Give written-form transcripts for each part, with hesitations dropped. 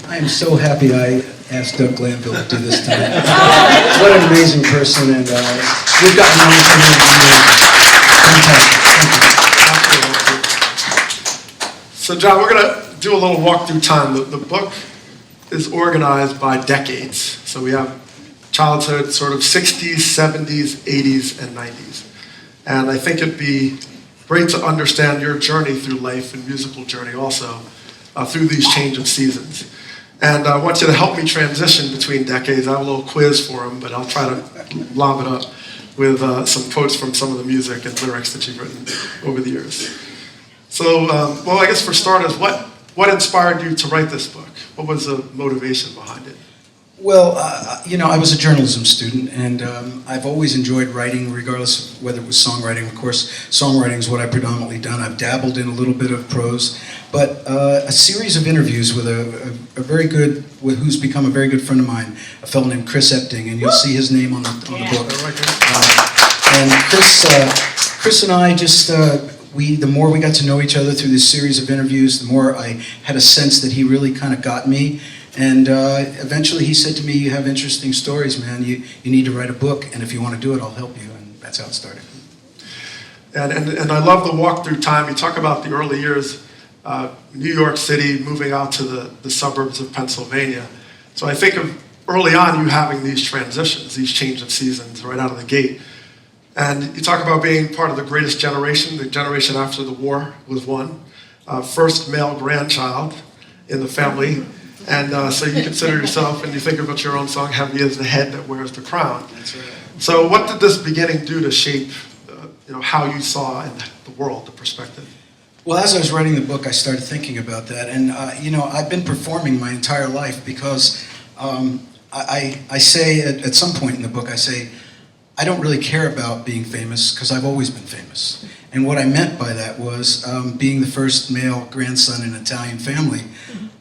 I am so happy I asked Doug Glanville to do this tonight. What an amazing person, and we've gotten to know each other over the years. Fantastic. So John, we're going to do a little walk through time. The book is organized by decades. So we have childhood, sort of 60s, 70s, 80s, and 90s. And I think it'd be great to understand your journey through life and musical journey also through these change of seasons. And I want you to help me transition between decades. I have a little quiz for him, but I'll try to lob it up with some quotes from some of the music and lyrics that you've written over the years. So, well, I guess for starters, what inspired you to write this book? What was the motivation behind it? Well, I was a journalism student, and I've always enjoyed writing, regardless of whether it was songwriting. Of course, songwriting is what I've predominantly done. I've dabbled in a little bit of prose, but a series of interviews with who's become a very good friend of mine, a fellow named Chris Epting, and you'll see his name on the book. And Chris and I just, the more we got to know each other through this series of interviews, the more I had a sense that he really kind of got me. And eventually he said to me, "You have interesting stories, man. You need to write a book, and if you want to do it, I'll help you." And that's how it started. And I love the walk through time. You talk about the early years, New York City, moving out to the suburbs of Pennsylvania. So I think of early on you having these transitions, these change of seasons right out of the gate. And you talk about being part of the greatest generation. The generation after the war was one. First male grandchild in the family. And so you consider yourself, and you think about your own song, "Heavy is the head that wears the crown." That's right. So what did this beginning do to shape how you saw in the world, the perspective? Well, as I was writing the book, I started thinking about that. And, I've been performing my entire life because I say at some point in the book, I say, I don't really care about being famous because I've always been famous. And what I meant by that was being the first male grandson in an Italian family,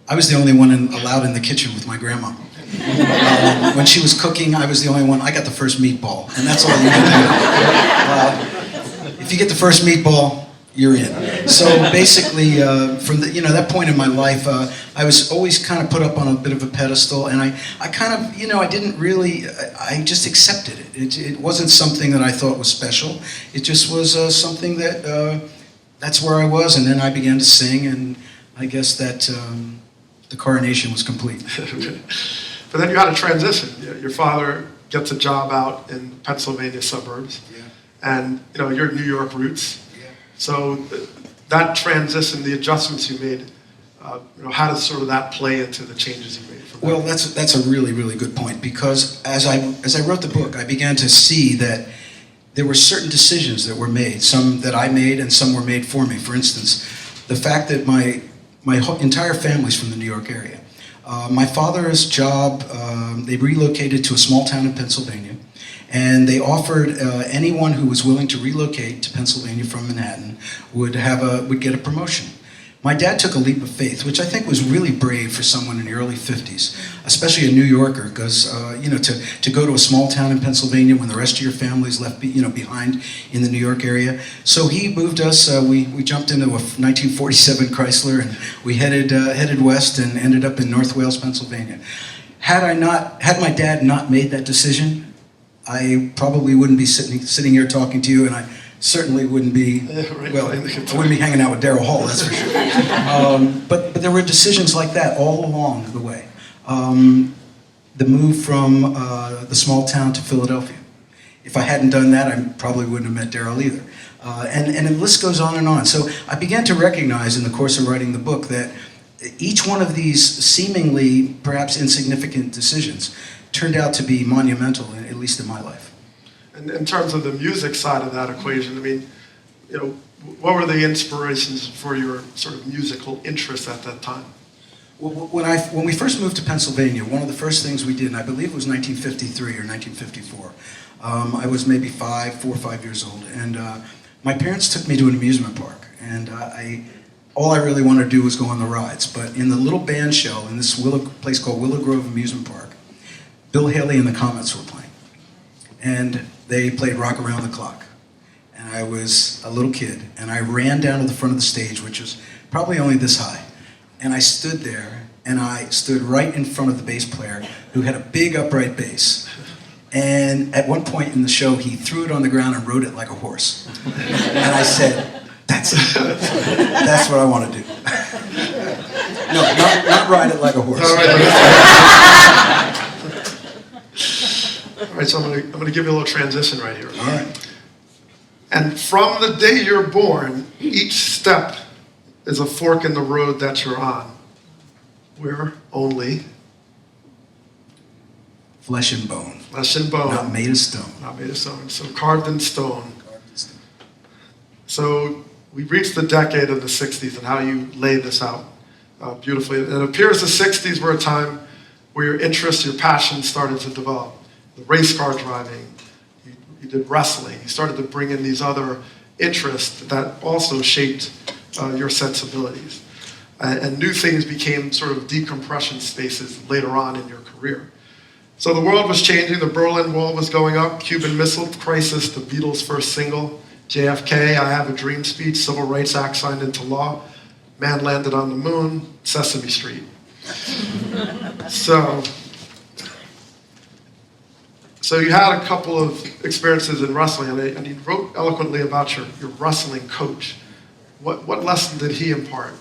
I was the only one allowed in the kitchen with my grandma. When she was cooking, I was the only one. I got the first meatball, and that's all you can do. If you get the first meatball, you're in. So basically, from that point in my life, I was always kind of put up on a bit of a pedestal, and I kind of, I didn't really, I just accepted it. It wasn't something that I thought was special. It just was something that, that's where I was, and then I began to sing, and I guess that the coronation was complete. But then you had a transition. Your father gets a job out in Pennsylvania suburbs, and your New York roots. So that transition, the adjustments you made, how does sort of that play into the changes you made? Well, that's a really, really good point, because as I wrote the book, I began to see that there were certain decisions that were made, some that I made and some were made for me. For instance, the fact that my whole entire family's from the New York area. My father's job, they relocated to a small town in Pennsylvania, and they offered anyone who was willing to relocate to Pennsylvania from Manhattan would get a promotion. My dad took a leap of faith, which I think was really brave for someone in the early 50s, especially a New Yorker, because to go to a small town in Pennsylvania when the rest of your family's left behind in the New York area. So he moved us. We jumped into a 1947 Chrysler, and we headed west and ended up in North Wales, Pennsylvania. Had my dad not made that decision, I probably wouldn't be sitting here talking to you, and I certainly wouldn't be, I wouldn't be hanging out with Daryl Hall, that's for sure. But there were decisions like that all along the way. The move from the small town to Philadelphia. If I hadn't done that, I probably wouldn't have met Daryl either. And the list goes on and on. So I began to recognize in the course of writing the book that each one of these seemingly perhaps insignificant decisions turned out to be monumental, at least in my life. And in terms of the music side of that equation, I mean, what were the inspirations for your sort of musical interests at that time? Well, when we first moved to Pennsylvania, one of the first things we did, and I believe it was 1953 or 1954, I was maybe 4 or 5 years old, and my parents took me to an amusement park, and all I really wanted to do was go on the rides. But in the little band shell in this place called Willow Grove Amusement Park, Bill Haley and the Comets were playing, and they played Rock Around the Clock. And I was a little kid, and I ran down to the front of the stage, which was probably only this high, and I stood there, and I stood right in front of the bass player, who had a big upright bass. And at one point in the show, he threw it on the ground and rode it like a horse. And I said, that's it. That's what I want to do. No, not ride it like a horse. All right, so I'm going to give you a little transition right here. All right. And from the day you're born, each step is a fork in the road that you're on. We're only Flesh and bone. flesh and bone. Not made of stone. Not made of stone. So carved in stone. So we reached the decade of the 60s and how you laid this out beautifully. It appears the 60s were a time where your interest, your passion started to develop. The race car driving, you did wrestling. You started to bring in these other interests that also shaped your sensibilities. And new things became sort of decompression spaces later on in your career. So the world was changing. The Berlin Wall was going up. Cuban Missile Crisis, the Beatles' first single. JFK, I Have a Dream speech. Civil Rights Act signed into law. Man landed on the moon. Sesame Street. So you had a couple of experiences in wrestling, and you wrote eloquently about your wrestling coach. What lesson did he impart?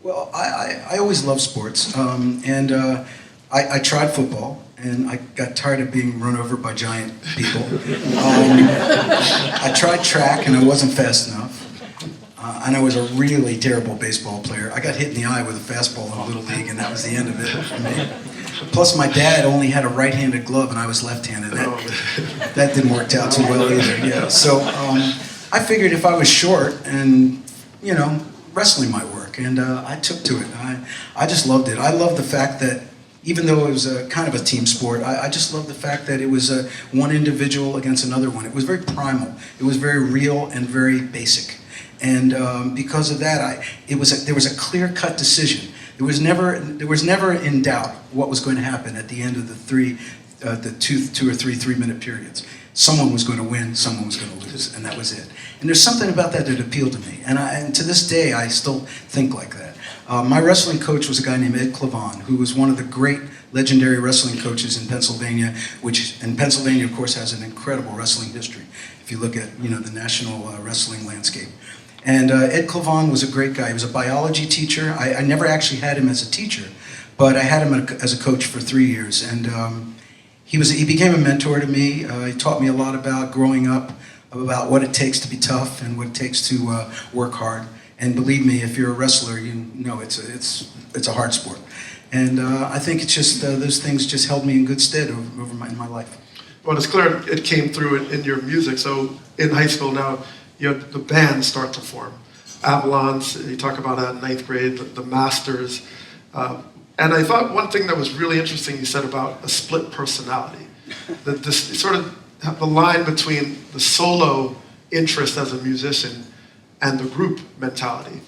Well, I always loved sports, and I tried football, and I got tired of being run over by giant people. I tried track, and I wasn't fast enough. And I was a really terrible baseball player. I got hit in the eye with a fastball in Little League, and that was the end of it for me. Plus, my dad only had a right-handed glove, and I was left-handed. That didn't work out too well either. Yeah. So I figured if I was short, and wrestling might work, and I took to it. I just loved it. I loved the fact that even though it was a kind of a team sport, I just loved the fact that it was one individual against another one. It was very primal. It was very real and very basic. And because of that, there was a clear-cut decision. There was never in doubt what was going to happen at the end of the two or three 3-minute periods. Someone was going to win, someone was going to lose, and that was it. And there's something about that appealed to me. And to this day, I still think like that. My wrestling coach was a guy named Ed Clavon, who was one of the great legendary wrestling coaches in Pennsylvania, and Pennsylvania, of course, has an incredible wrestling history, if you look at the national wrestling landscape. And Ed Clavon was a great guy. He was a biology teacher. I never actually had him as a teacher, but I had him as a coach for 3 years. And he became a mentor to me. He taught me a lot about growing up, about what it takes to be tough and what it takes to work hard. And believe me, if you're a wrestler, you know it's a hard sport. And I think it's just those things just held me in good stead in my life. Well, it's clear it came through in your music. So in high school now, the bands start to form. Avalons, you talk about that in 9th grade, the Masters. And I thought one thing that was really interesting you said about a split personality. That this sort of the line between the solo interest as a musician and the group mentality.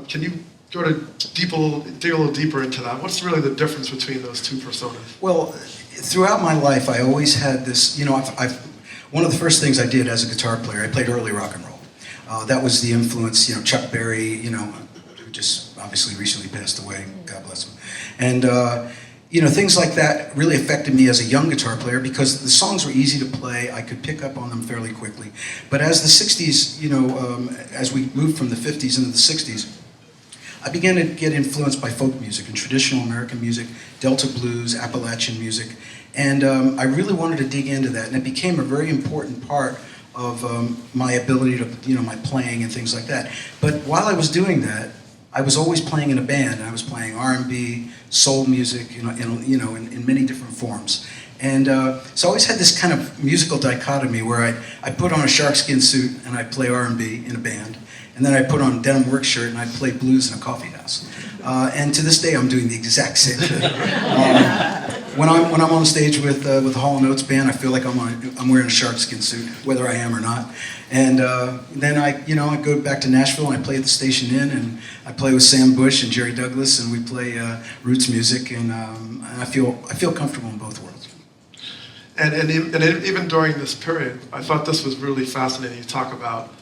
Can you go to dig a little deeper into that? What's really the difference between those two personas? Well, throughout my life, I always had this, one of the first things I did as a guitar player, I played early rock and roll. That was the influence, Chuck Berry, who just obviously recently passed away, God bless him. And, things like that really affected me as a young guitar player because the songs were easy to play. I could pick up on them fairly quickly. But as the 60s, as we moved from the 50s into the 60s, I began to get influenced by folk music and traditional American music, Delta blues, Appalachian music. And I really wanted to dig into that. And it became a very important part of my ability to, my playing and things like that. But while I was doing that, I was always playing in a band, and I was playing R&B, soul music, in many different forms. And so I always had this kind of musical dichotomy where I put on a sharkskin suit and I'd play R&B in a band, and then I put on a denim work shirt and I'd play blues in a coffee house. And to this day, I'm doing the exact same thing. When I'm on stage with the Hall & Oates band, I feel like I'm wearing a sharkskin suit, whether I am or not. And then I go back to Nashville and I play at the Station Inn, and I play with Sam Bush and Jerry Douglas, and we play roots music, and I feel comfortable in both worlds. And even during this period, I thought this was really fascinating. You talk about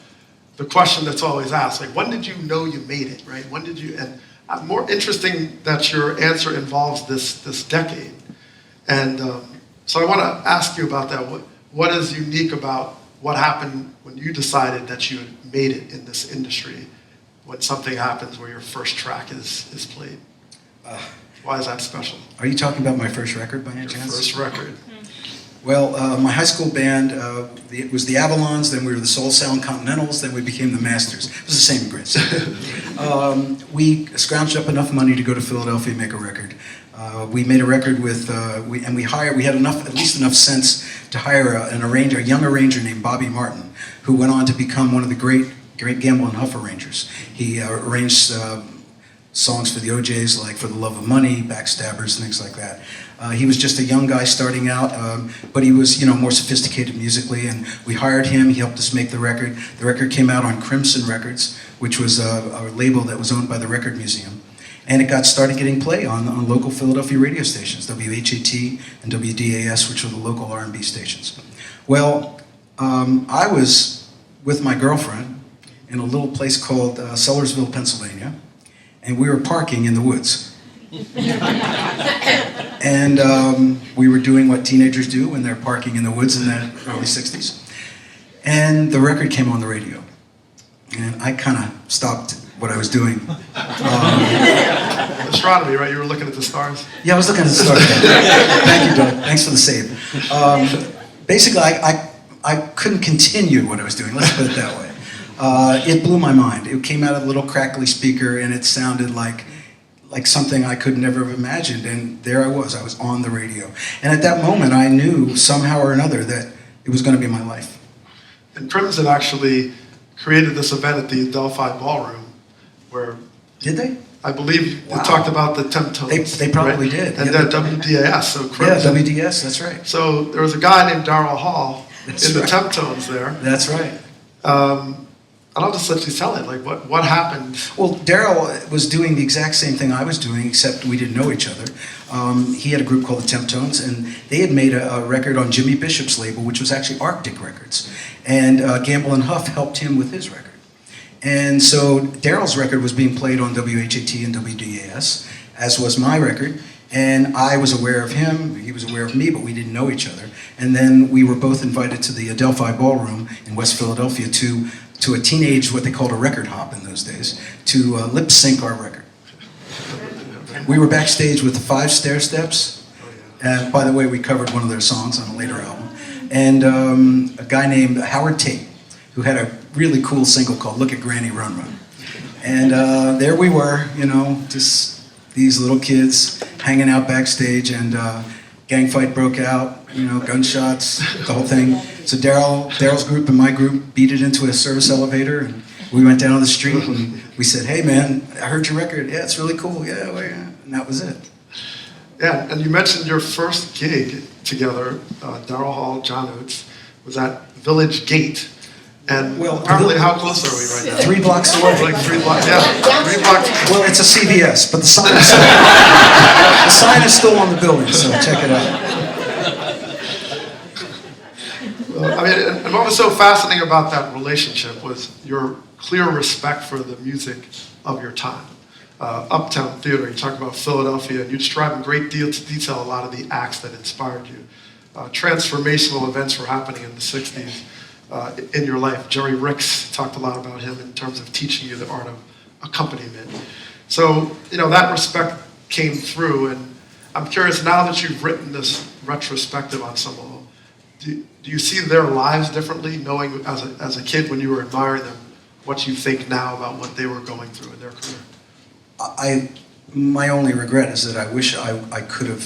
the question that's always asked, like, when did you know you made it, right? When did you? And more interesting that your answer involves this decade. And so I want to ask you about that. What is unique about what happened when you decided that you had made it in this industry, when something happens where your first track is played? Why is that special? Are you talking about my first record by any Your chance? first record. Well, my high school band, it was the Avalons, then we were the Soul Sound Continentals, then we became the Masters. It was the same grades. We scrounged up enough money to go to Philadelphia and make a record. We made a record with, we had at least enough sense to hire a young arranger named Bobby Martin, who went on to become one of the great Gamble and Huff arrangers. He arranged songs for the OJs, like For the Love of Money, Backstabbers, things like that. He was just a young guy starting out, but he was, more sophisticated musically, and we hired him. He helped us make the record. The record came out on Crimson Records, which was a label that was owned by the Record Museum. And it started getting play on local Philadelphia radio stations, WHAT and WDAS, which were the local R&B stations. Well, I was with my girlfriend in a little place called Sellersville, Pennsylvania, and we were parking in the woods. And we were doing what teenagers do when they're parking in the woods in the early 60s. And the record came on the radio. And I kind of stopped what I was doing. Astronomy, right? You were looking at the stars? Yeah, I was looking at the stars. Thank you, Doug. Thanks for the save. Basically, I couldn't continue what I was doing. Let's put it that way. It blew my mind. It came out of a little crackly speaker, and it sounded like something I could never have imagined. And there I was on the radio. And at that moment, I knew somehow or another that it was going to be my life. And Crimson actually created this event at the Adelphi Ballroom, where... Did they? I believe Wow. they talked about the Temptones. They probably right? did. And Yeah, WDAS, so Crimson. Yeah, WDS, that's right. So there was a guy named Darrell Hall That's in the right. Temptones there. That's right. And I'll just let you tell it, like what happened? Well, Darrell was doing the exact same thing I was doing, except we didn't know each other. He had a group called the Temptones, and they had made a record on Jimmy Bishop's label, which was actually Arctic Records. And Gamble and Huff helped him with his record. And so Darrell's record was being played on WHAT and WDAS, as was my record. And I was aware of him, he was aware of me, but we didn't know each other. And then we were both invited to the Adelphi Ballroom in West Philadelphia to a teenage, what they called a record hop in those days, to lip sync our record. We were backstage with the 5 Stair Steps. By the way, we covered one of their songs on a later album. And a guy named Howard Tate, who had a really cool single called Look at Granny Run Run. And there we were, just these little kids hanging out backstage, and gang fight broke out, gunshots, the whole thing. So Darrell's group and my group beat it into a service elevator, and we went down the street and we said, "Hey man, I heard your record. Yeah, it's really cool. Yeah, well, yeah." And that was it. Yeah, and you mentioned your first gig together, Darrell Hall, John Oates, was at Village Gate. And apparently, how close are we right now? 3 blocks away. Like 3 blocks, yeah. 3 blocks. Well, it's a CVS, but the sign is still on the building, so check it out. I mean, and what was so fascinating about that relationship was your clear respect for the music of your time. Uptown Theater, you talk about Philadelphia, and you describe in great detail a lot of the acts that inspired you. Transformational events were happening in the 60s in your life. Jerry Ricks talked a lot about him in terms of teaching you the art of accompaniment. So, that respect came through, and I'm curious, now that you've written this retrospective on some of them, do you see their lives differently, knowing as a kid when you were admiring them, what you think now about what they were going through in their career? My only regret is that I wish I could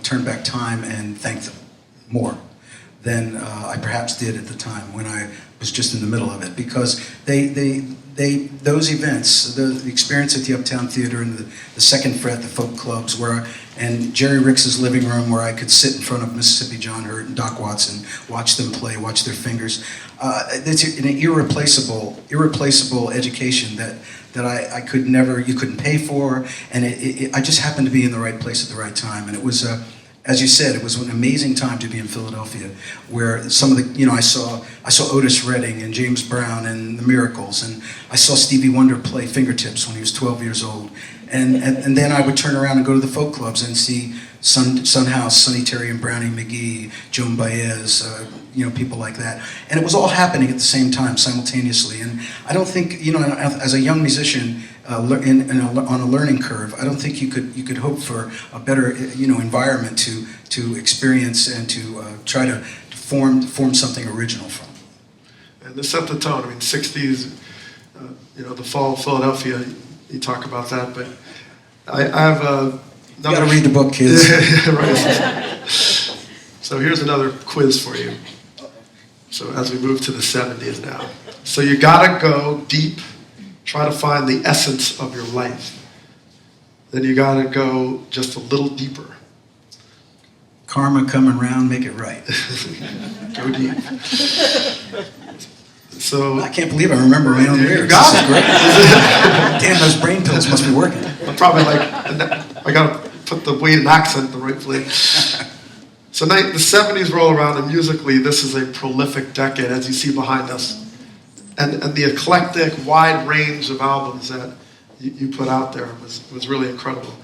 turn back time and thank them more than I perhaps did at the time when I was just in the middle of it, because those events, the experience at the Uptown Theater and the Second Fret, the folk clubs, and Jerry Ricks's living room where I could sit in front of Mississippi John Hurt and Doc Watson, watch them play, watch their fingers. It's an irreplaceable education that I could never, you couldn't pay for, and I just happened to be in the right place at the right time, and it was as you said, it was an amazing time to be in Philadelphia, where some of the, I saw Otis Redding and James Brown and the Miracles, and I saw Stevie Wonder play fingertips when he was 12 years old. And then I would turn around and go to the folk clubs and see Son House, Sonny Terry and Brownie McGee, Joan Baez, people like that. And it was all happening at the same time, simultaneously. And I don't think, as a young musician on a learning curve, I don't think you could hope for a better, environment to experience and to try to form something original from. And to set the tone, 60s, the fall of Philadelphia, you talk about that, but I have another... You gotta read the book, kids. Right. So here's another quiz for you. So as we move to the 70s now. So you gotta go deep, try to find the essence of your life. Then you gotta go just a little deeper. Karma coming round, make it right. Go deep. So I can't believe I remember my own lyrics. You got this it. is great. Damn, those brain pills must be working. I'm probably I gotta put the weight and accent the right place. So the 70s roll around, and musically, this is a prolific decade, as you see behind us. And the eclectic, wide range of albums that you put out there was really incredible.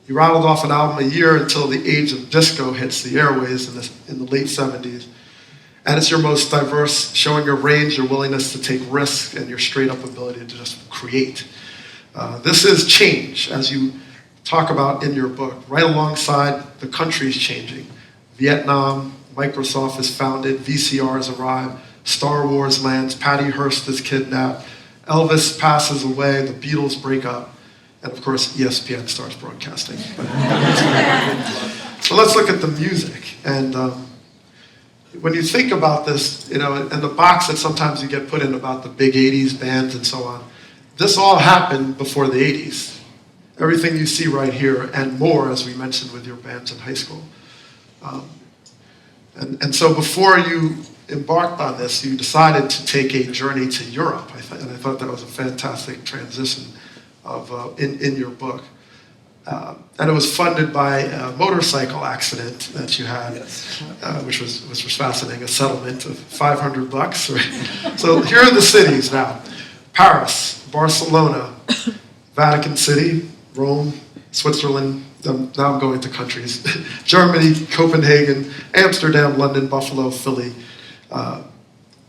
You rattled off an album a year until the age of disco hits the airways in the late 70s. And it's your most diverse, showing your range, your willingness to take risks, and your straight-up ability to just create. This is change, as you talk about in your book. Right alongside the country's changing. Vietnam, Microsoft is founded, VCRs arrive, Star Wars lands, Patty Hearst is kidnapped, Elvis passes away, the Beatles break up, and of course ESPN starts broadcasting. So let's look at the music. And when you think about this, and the box that sometimes you get put in about the big 80s bands and so on, this all happened before the 80s. Everything you see right here and more, as we mentioned with your bands in high school. And so before you embarked on this, you decided to take a journey to Europe. And I thought that was a fantastic transition in your book. And it was funded by a motorcycle accident that you had, yes. which was fascinating, a settlement of $500. So here are the cities now: Paris, Barcelona, Vatican City, Rome, Switzerland. Now I'm going to countries: Germany, Copenhagen, Amsterdam, London, Buffalo, Philly.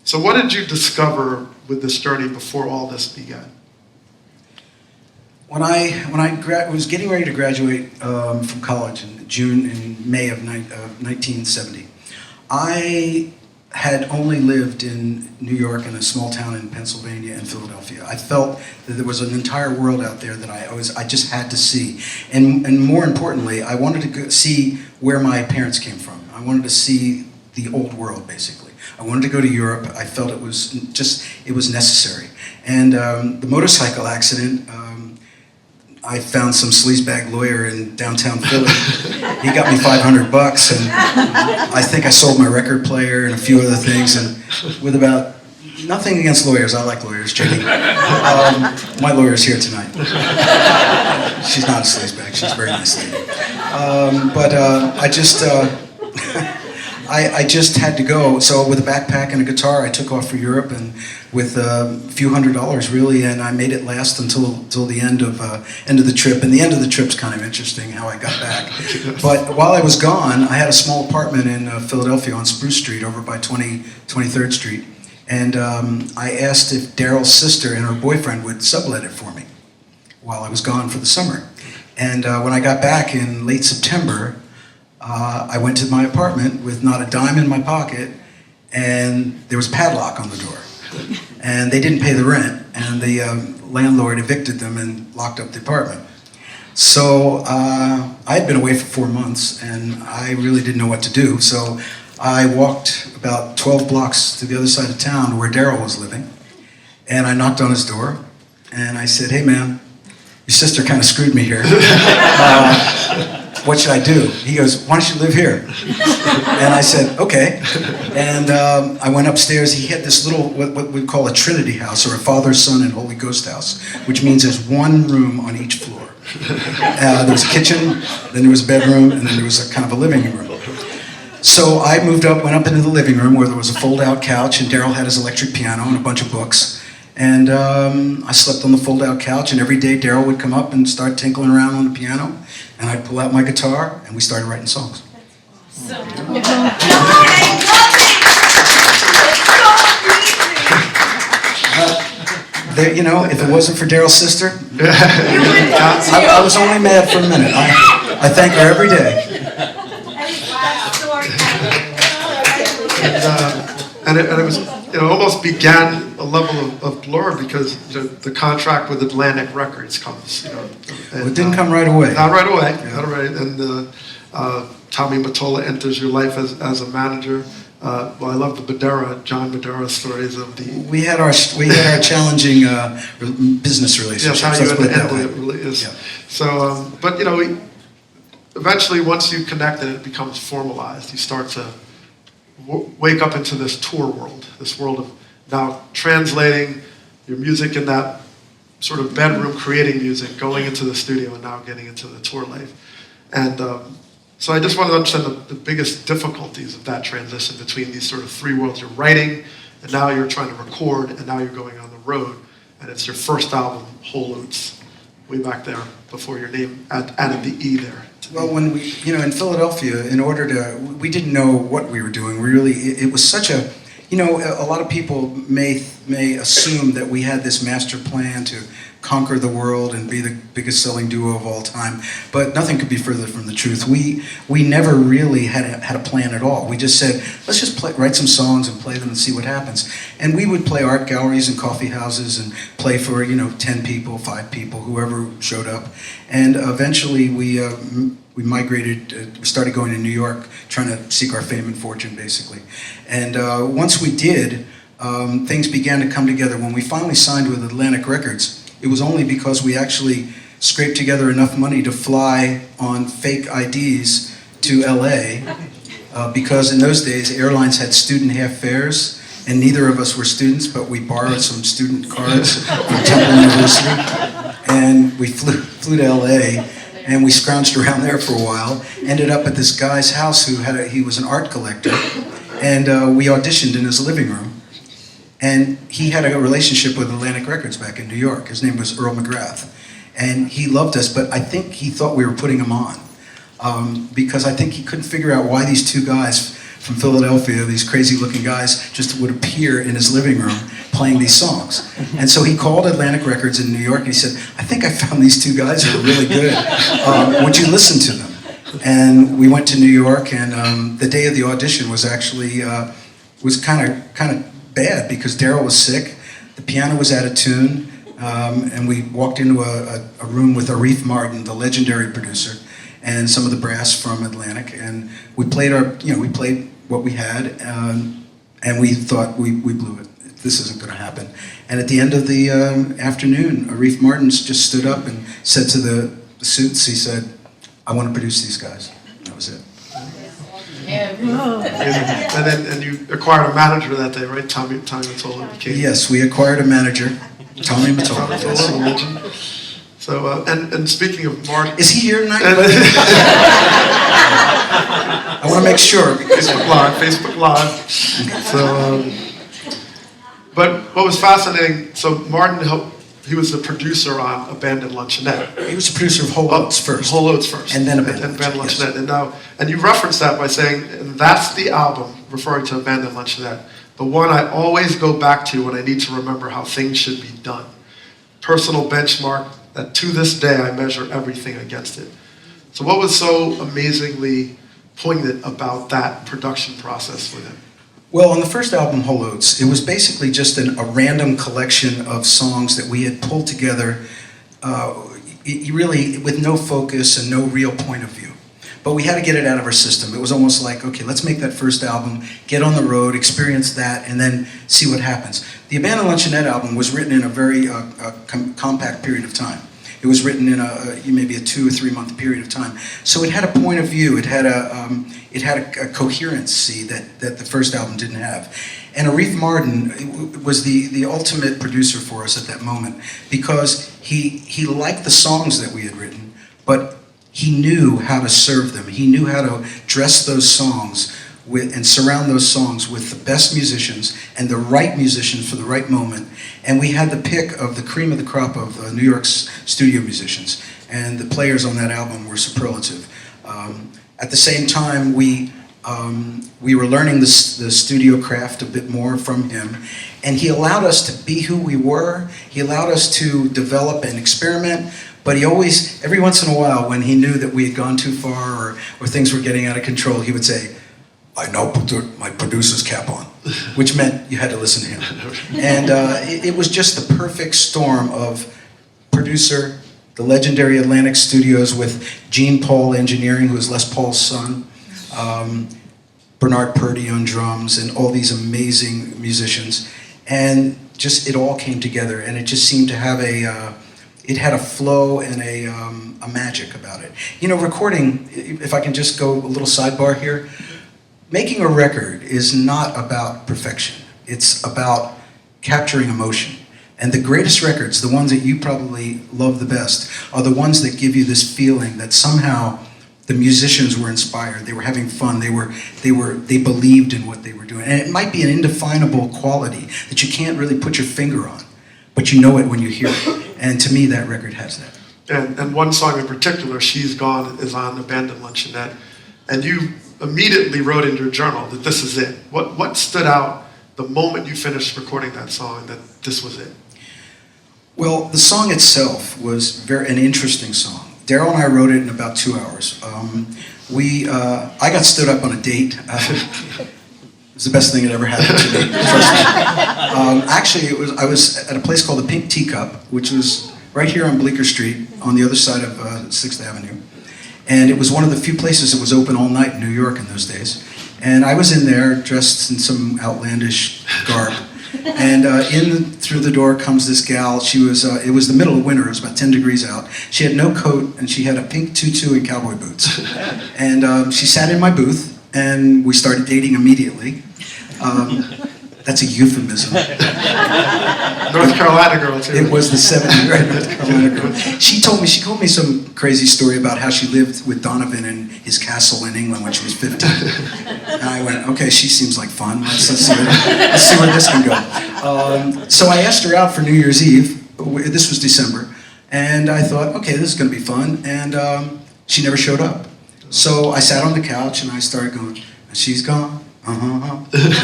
So what did you discover with this journey before all this began? When I was getting ready to graduate from college in May of 1970, I had only lived in New York and a small town in Pennsylvania and Philadelphia. I felt that there was an entire world out there that I just had to see. And more importantly, I wanted to see where my parents came from. I wanted to see the old world, basically. I wanted to go to Europe. I felt it was necessary. And the motorcycle accident, I found some sleazebag lawyer in downtown Philly. He got me $500, and I think I sold my record player and a few other things. And with about nothing against lawyers, I like lawyers, Jenny. My lawyer's here tonight. She's not a sleazebag. She's a very nice lady. But I just had to go. So with a backpack and a guitar, I took off for Europe, and with a few $100s really, and I made it last until the end of the trip. And the end of the trip's kind of interesting how I got back. But while I was gone, I had a small apartment in Philadelphia on Spruce Street over by 23rd Street, and I asked if Daryl's sister and her boyfriend would sublet it for me while I was gone for the summer. And when I got back in late September, I went to my apartment with not a dime in my pocket, and there was a padlock on the door. And they didn't pay the rent, and the landlord evicted them and locked up the apartment. So I had been away for 4 months, and I really didn't know what to do. So I walked about 12 blocks to the other side of town where Daryl was living, and I knocked on his door, and I said, "Hey man, your sister kind of screwed me here. What should I do?" He goes, "Why don't you live here?" And I said, "Okay." And I went upstairs. He had this little, what we'd call a Trinity house, or a Father, Son, and Holy Ghost house, which means there's one room on each floor. There was a kitchen, then there was a bedroom, and then there was a kind of a living room. So I went up into the living room where there was a fold-out couch, and Daryl had his electric piano and a bunch of books. And I slept on the fold-out couch, and every day Daryl would come up and start tinkling around on the piano, and I'd pull out my guitar, and we started writing songs. If it wasn't for Daryl's sister, I was only mad for a minute. I thank her every day. And it was, almost began a level of blur because the contract with Atlantic Records comes. It didn't come right away. Not right away. Yeah. Not right. And Tommy Mottola enters your life as a manager. I love the John Badera stories of the. We had our challenging business relationships. Yes, how you ended it really is. Yeah. So, but eventually, once you connect and it becomes formalized, you start to wake up into this tour world, this world of now translating your music in that sort of bedroom, creating music, going into the studio, and now getting into the tour life. And so I just wanted to understand the biggest difficulties of that transition between these sort of three worlds. You're writing, and now you're trying to record, and now you're going on the road, and it's your first album, Whole Oats, way back there, before your name added the E there. Well, when we, in Philadelphia, we didn't know what we were doing. It was such a, a lot of people may assume that we had this master plan to conquer the world and be the biggest selling duo of all time, but nothing could be further from the truth. We never really had a plan at all. We just said, let's just write some songs and play them and see what happens. And we would play art galleries and coffee houses and play for 10 people, 5 people, whoever showed up. And eventually we migrated, we started going to New York, trying to seek our fame and fortune, basically. And once we did, things began to come together. When we finally signed with Atlantic Records, it was only because we actually scraped together enough money to fly on fake IDs to LA, because in those days, airlines had student half fares, and neither of us were students, but we borrowed some student cards from Temple University, and we flew to LA, and we scrounged around there for a while, ended up at this guy's house he was an art collector, and we auditioned in his living room. And he had a relationship with Atlantic Records back in New York. His name was Earl McGrath. And he loved us, but I think he thought we were putting him on. Because I think he couldn't figure out why these two guys from Philadelphia, these crazy looking guys, just would appear in his living room playing these songs. And so he called Atlantic Records in New York and he said, I think I found these two guys who are really good. Would you listen to them? And we went to New York, and the day of the audition was actually, was kind of bad because Daryl was sick, the piano was out of tune, and we walked into a room with Arif Mardin, the legendary producer, and some of the brass from Atlantic, and we played we played what we had, and we thought we blew it. This isn't going to happen. And at the end of the afternoon, Arif Mardin just stood up and said to the suits, he said, I want to produce these guys. That was it. And you acquired a manager that day, right? Tommy Mottola. Yes, we acquired a manager, Tommy Mottola. So, and speaking of Mark, is he here tonight? I want to make sure. Facebook Live. So, but what was fascinating? So Martin he was the producer on Abandoned Luncheonette. He was the producer of Whole Oats first. Whole Oats first. And then Abandoned Luncheonette. Yes. And you referenced that by saying, and that's the album, referring to Abandoned Luncheonette, the one I always go back to when I need to remember how things should be done. Personal benchmark that to this day I measure everything against it. So what was so amazingly poignant about that production process with him? Well, on the first album, Whole Oats, it was basically just a random collection of songs that we had pulled together, really with no focus and no real point of view. But we had to get it out of our system. It was almost like, okay, let's make that first album, get on the road, experience that, and then see what happens. The Abandoned Luncheonette album was written in a very compact period of time. It was written in maybe a 2 or 3 month period of time. So it had a point of view. It had a coherency that the first album didn't have. And Arif Mardin was the ultimate producer for us at that moment because he liked the songs that we had written. but he knew how to serve them. He knew how to dress those songs and surround those songs with the best musicians and the right musicians for the right moment. And we had the pick of the cream of the crop of New York's studio musicians. And the players on that album were superlative. At the same time, we were learning the studio craft a bit more from him. And he allowed us to be who we were. He allowed us to develop and experiment. But he always, every once in a while, when he knew that we had gone too far or things were getting out of control, he would say, "I now put my producer's cap on," which meant you had to listen to him. And it was just the perfect storm of producer, the legendary Atlantic Studios with Gene Paul engineering, who is Les Paul's son, Bernard Purdy on drums, and all these amazing musicians. And just it all came together, and it just seemed to have it had a flow and a magic about it. You know, recording, if I can just go a little sidebar here, making a record is not about perfection. It's about capturing emotion. And the greatest records, the ones that you probably love the best, are the ones that give you this feeling that somehow the musicians were inspired, they were having fun, they believed in what they were doing. And it might be an indefinable quality that you can't really put your finger on, but you know it when you hear it. And to me, that record has that. And one song in particular, She's Gone, is on Abandoned Luncheonette. And you immediately wrote in your journal that this is it. What stood out the moment you finished recording that song, that this was it? Well, the song itself was an interesting song. Daryl and I wrote it in about 2 hours. I got stood up on a date. It was the best thing that ever happened to me. Trust me. Actually, I was at a place called the Pink Teacup, which was right here on Bleecker Street, on the other side of 6th Avenue. And it was one of the few places that was open all night in New York in those days. And I was in there dressed in some outlandish garb. And in through the door comes this gal. She was, it was the middle of winter, it was about 10 degrees out. She had no coat and she had a pink tutu and cowboy boots. And she sat in my booth and we started dating immediately. That's a euphemism. North Carolina girl, too. It was the 70s, right? North Carolina girl. She told me some crazy story about how she lived with Donovan in his castle in England when she was 15. And I went, okay, she seems like fun. Let's see where this can go. So I asked her out for New Year's Eve. This was December. And I thought, okay, this is going to be fun. And she never showed up. So I sat on the couch and I started going, she's gone.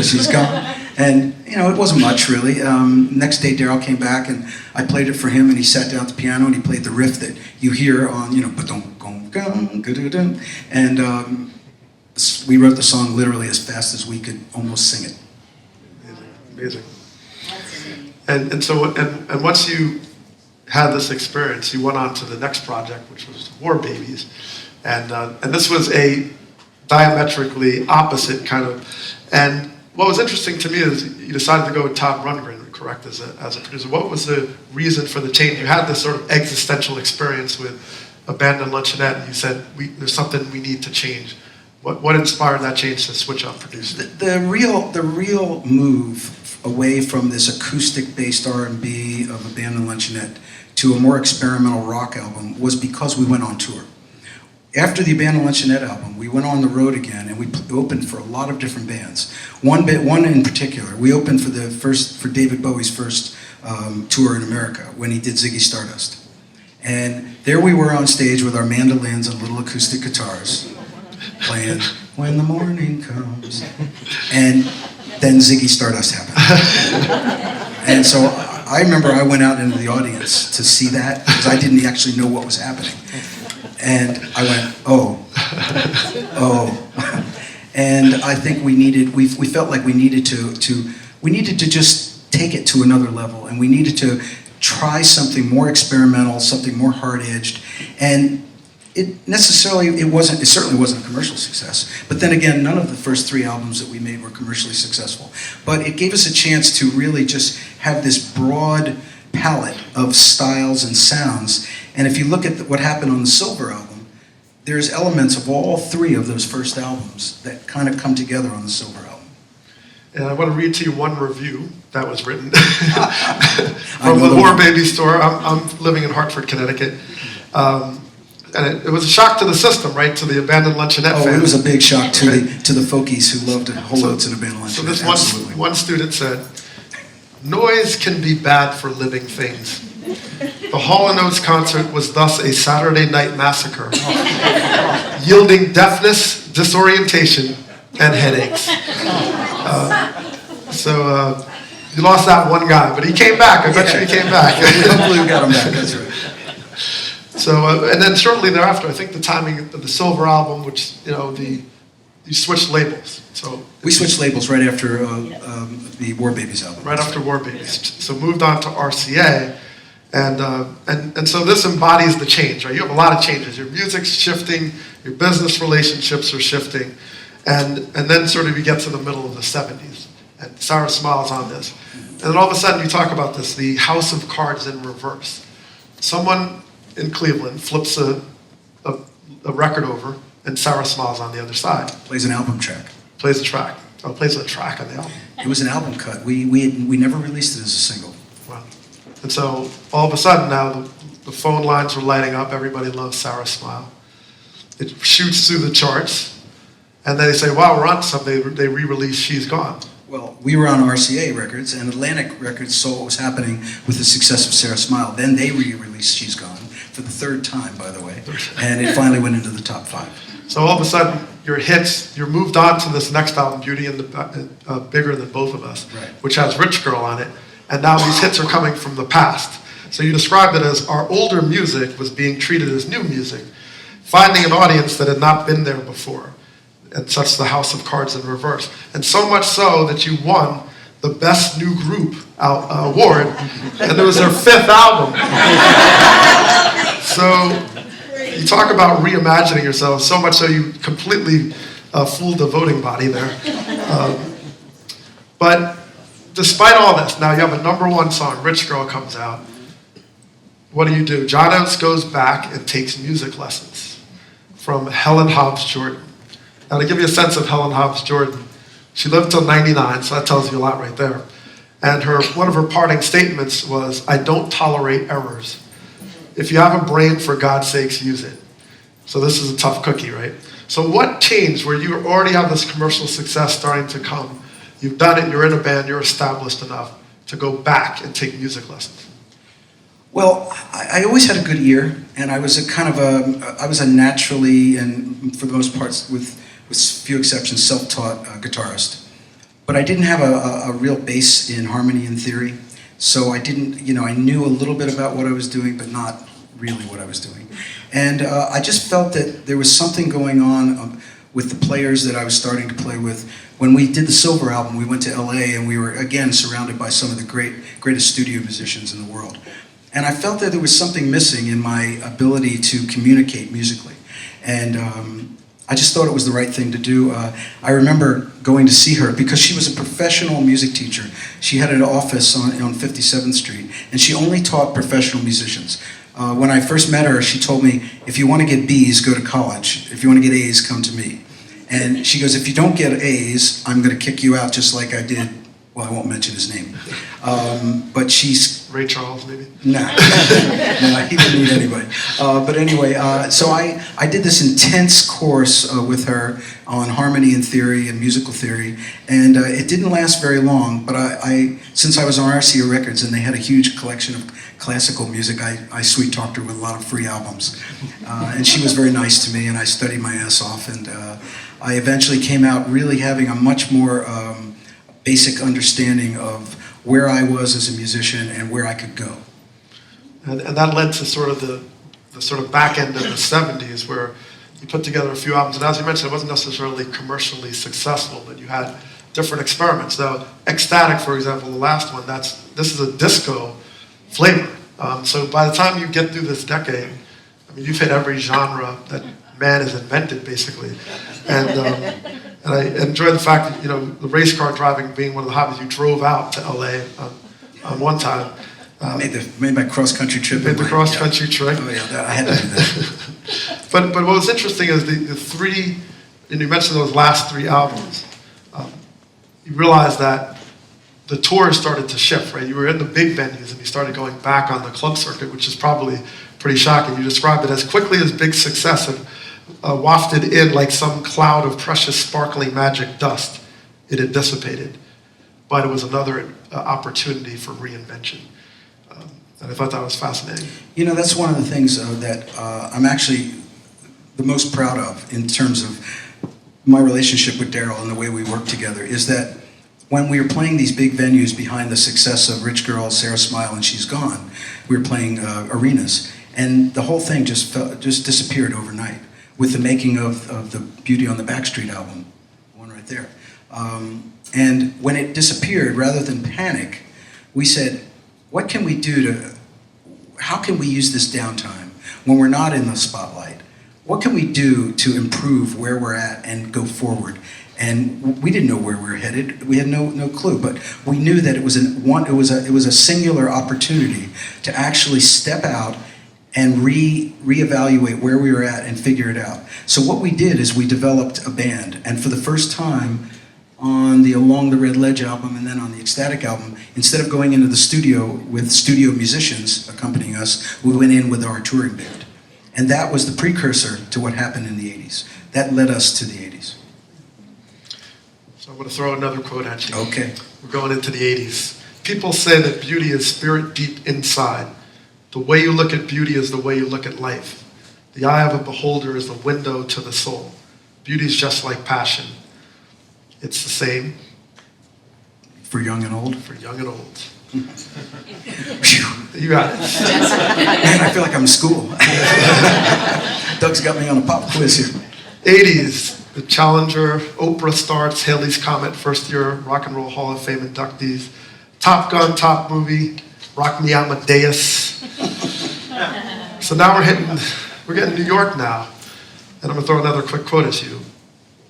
She's gone. And, you know, it wasn't much really. Next day, Daryl came back and I played it for him and he sat down at the piano and he played the riff that you hear on, you know, and we wrote the song literally as fast as we could almost sing it. Amazing. And so once you had this experience, you went on to the next project, which was War Babies. And this was a diametrically opposite kind of, and what was interesting to me is you decided to go with Todd Rundgren, correct, as a producer. What was the reason for the change? You had this sort of existential experience with Abandoned Luncheonette, and you said, there's something we need to change. What inspired that change to switch up producing? The real move away from this acoustic-based R&B of Abandoned Luncheonette to a more experimental rock album was because we went on tour. After the Abandoned Luncheonette album, we went on the road again, and we opened for a lot of different bands. One in particular, we opened for David Bowie's first tour in America when he did Ziggy Stardust. And there we were on stage with our mandolins and little acoustic guitars, playing "When the Morning Comes," and then Ziggy Stardust happened. And so I remember I went out into the audience to see that because I didn't actually know what was happening. And I went, oh. And I think we felt like we needed to just take it to another level, and we needed to try something more experimental, something more hard-edged. And it certainly wasn't a commercial success. But then again, none of the first 3 albums that we made were commercially successful. But it gave us a chance to really just have this broad palette of styles and sounds. And if you look at what happened on the Silver album, there's elements of all 3 of those first albums that kind of come together on the Silver album. And I want to read to you one review that was written from the War Baby store. I'm living in Hartford, Connecticut. and it was a shock to the system, right? To the abandoned luncheonette Oh, fans. it was a big shock to the folkies who loved Whole Oats and abandoned luncheonette. So this Absolutely. one student said, "Noise can be bad for living things. The Hall & Oates concert was thus a Saturday night massacre, yielding deafness, disorientation, and headaches." You lost that one guy, but he came back. I bet you he came back. Hopefully we got him back, that's right. So, and then shortly thereafter, I think the timing of the Silver album, which, you switched labels. So We switched labels right after the War Babies album. right after War Babies. So moved on to RCA. And so this embodies the change, right? You have a lot of changes. Your music's shifting, your business relationships are shifting, and then sort of you get to the middle of the 70s, and Sarah Smiles on this. And then all of a sudden you talk about this, the house of cards in reverse. Someone in Cleveland flips a record over, and Sarah Smiles on the other side. Plays an album track. Plays a track. Oh, plays a track on the album. It was an album cut. We never released it as a single. Wow. And so all of a sudden now the phone lines are lighting up. Everybody loves Sarah Smile. It shoots through the charts. And then they say, wow, we're on to something. They re-release She's Gone. Well, we were on RCA Records, and Atlantic Records saw what was happening with the success of Sarah Smile. Then they re-released She's Gone for the third time, by the way, and it finally went into the top 5. So all of a sudden, your hits, you're moved on to this next album, Beauty and the Bigger Than Both of Us, Right. which has Rich Girl on it. And now these hits are coming from the past. So you described it as our older music was being treated as new music, finding an audience that had not been there before. And such the House of Cards in reverse. And so much so that you won the Best New Group award, and it was their 5th album. So you talk about reimagining yourself, so much so you completely fooled the voting body there. But despite all this, now you have a #1 song, Rich Girl comes out. What do? John Oates goes back and takes music lessons from Helen Hobbs Jordan. Now, to give you a sense of Helen Hobbs Jordan, she lived till 99, so that tells you a lot right there. And one of her parting statements was, "I don't tolerate errors. If you have a brain, for God's sakes, use it." So this is a tough cookie, right? So what changed where you already have this commercial success starting to come? You've done it, you're in a band, you're established enough to go back and take music lessons. Well, I always had a good ear, and I was a naturally, and for the most part, with few exceptions, self-taught guitarist. But I didn't have a real base in harmony and theory, so I didn't, I knew a little bit about what I was doing, but not really what I was doing. And I just felt that there was something going on with the players that I was starting to play with. When we did the Silver album, we went to LA, and we were, again, surrounded by some of the greatest studio musicians in the world. And I felt that there was something missing in my ability to communicate musically. And I just thought it was the right thing to do. I remember going to see her because she was a professional music teacher. She had an office on 57th Street, and she only taught professional musicians. When I first met her, she told me, if you want to get B's, go to college. If you want to get A's, come to me. And she goes, if you don't get A's, I'm going to kick you out just like I did. Well, I won't mention his name. But she's... Ray Charles, maybe? Nah, he didn't need anybody. But anyway, so I did this intense course with her on harmony and theory and musical theory, and it didn't last very long, but since I was on RCA Records and they had a huge collection of classical music, I sweet-talked her with a lot of free albums. And she was very nice to me, and I studied my ass off, and I eventually came out really having a much more basic understanding of where I was as a musician and where I could go. And that led to sort of the sort of back end of the 70s where you put together a few albums. And as you mentioned, it wasn't necessarily commercially successful, but you had different experiments. Now, Ecstatic, for example, the last one, this is a disco flavor. So by the time you get through this decade, I mean, you've hit every genre that man has invented, basically. And I enjoy the fact that, the race car driving being one of the hobbies, you drove out to LA on one time. Made my cross-country trip. Made the cross-country trip. Oh, yeah, I had to do that. But what was interesting is the three, and you mentioned those last 3 albums, you realized that the tours started to shift, right? You were in the big venues and you started going back on the club circuit, which is probably pretty shocking. You described it as quickly as big success had wafted in like some cloud of precious sparkling magic dust. It had dissipated, but it was another opportunity for reinvention. And I thought that was fascinating. You know, that's one of the things that I'm actually the most proud of in terms of my relationship with Daryl and the way we work together, is that when we were playing these big venues behind the success of Rich Girl, Sarah Smile, and She's Gone, we were playing arenas, and the whole thing just disappeared overnight with the making of the Beauty on the Backstreet album, one right there. And when it disappeared, rather than panic, we said, what can we do how can we use this downtime when we're not in the spotlight? What can we do to improve where we're at and go forward? And we didn't know where we were headed. We had no clue, but we knew that it was a singular opportunity to actually step out and reevaluate where we were at and figure it out. So what we did is we developed a band, and for the first time on the Along the Red Ledge album and then on the Ecstatic album, instead of going into the studio with studio musicians accompanying us, we went in with our touring band. And that was the precursor to what happened in the 80s. That led us to the 80s. So I'm going to throw another quote at you. Okay. We're going into the 80s. People say that beauty is spirit deep inside. The way you look at beauty is the way you look at life. The eye of a beholder is the window to the soul. Beauty is just like passion. It's the same. For young and old? For young and old. You got it. Man, I feel like I'm in school. Doug's got me on a pop quiz here. 80s, the Challenger, Oprah starts, Halley's Comet, first year Rock and Roll Hall of Fame inductees, Top Gun, top movie, Rock Me Amadeus. So now we're getting New York now. And I'm going to throw another quick quote at you.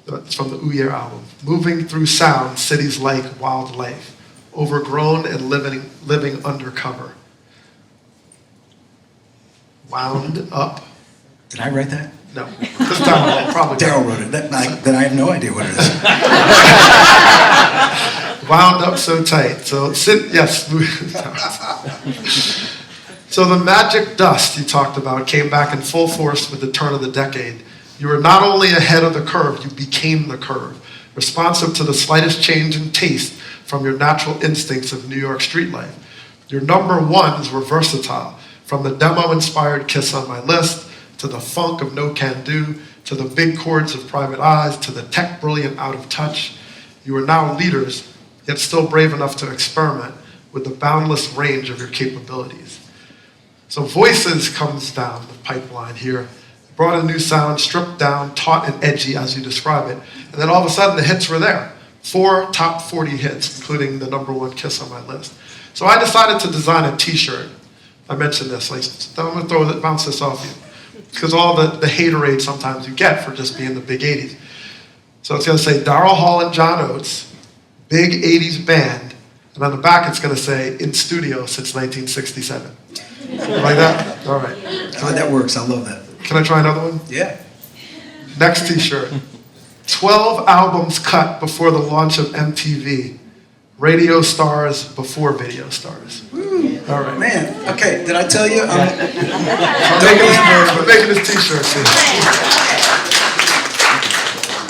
It's from the Ooh Yeah album. Moving through sound, cities like wildlife, overgrown and living undercover. Wound up. Did I write that? No. This time, probably. Daryl wrote it. Then I have no idea what it is. Wound up so tight. So, yes. So the magic dust you talked about came back in full force with the turn of the decade. You were not only ahead of the curve, you became the curve, responsive to the slightest change in taste from your natural instincts of New York street life. Your number ones were versatile, from the demo-inspired Kiss on My List, to the funk of No Can Do, to the big chords of Private Eyes, to the tech brilliant Out of Touch. You are now leaders, yet still brave enough to experiment with the boundless range of your capabilities. So Voices comes down the pipeline here. Brought a new sound, stripped down, taut and edgy as you describe it. And then all of a sudden the hits were there. 4 top 40 hits, including the number 1 Kiss on My List. So I decided to design a t-shirt. I mentioned this, I'm going to bounce this off you. Because all the haterade sometimes you get for just being the big 80s. So it's going to say Daryl Hall and John Oates, big 80s band. And on the back it's going to say, in studio since 1967. Like that? All right. Oh, that works. I love that. Can I try another one? Yeah. Next t-shirt. 12 albums cut before the launch of MTV. Radio stars before video stars. Woo. All right. Man, okay, did I tell you? I'm making this t-shirt.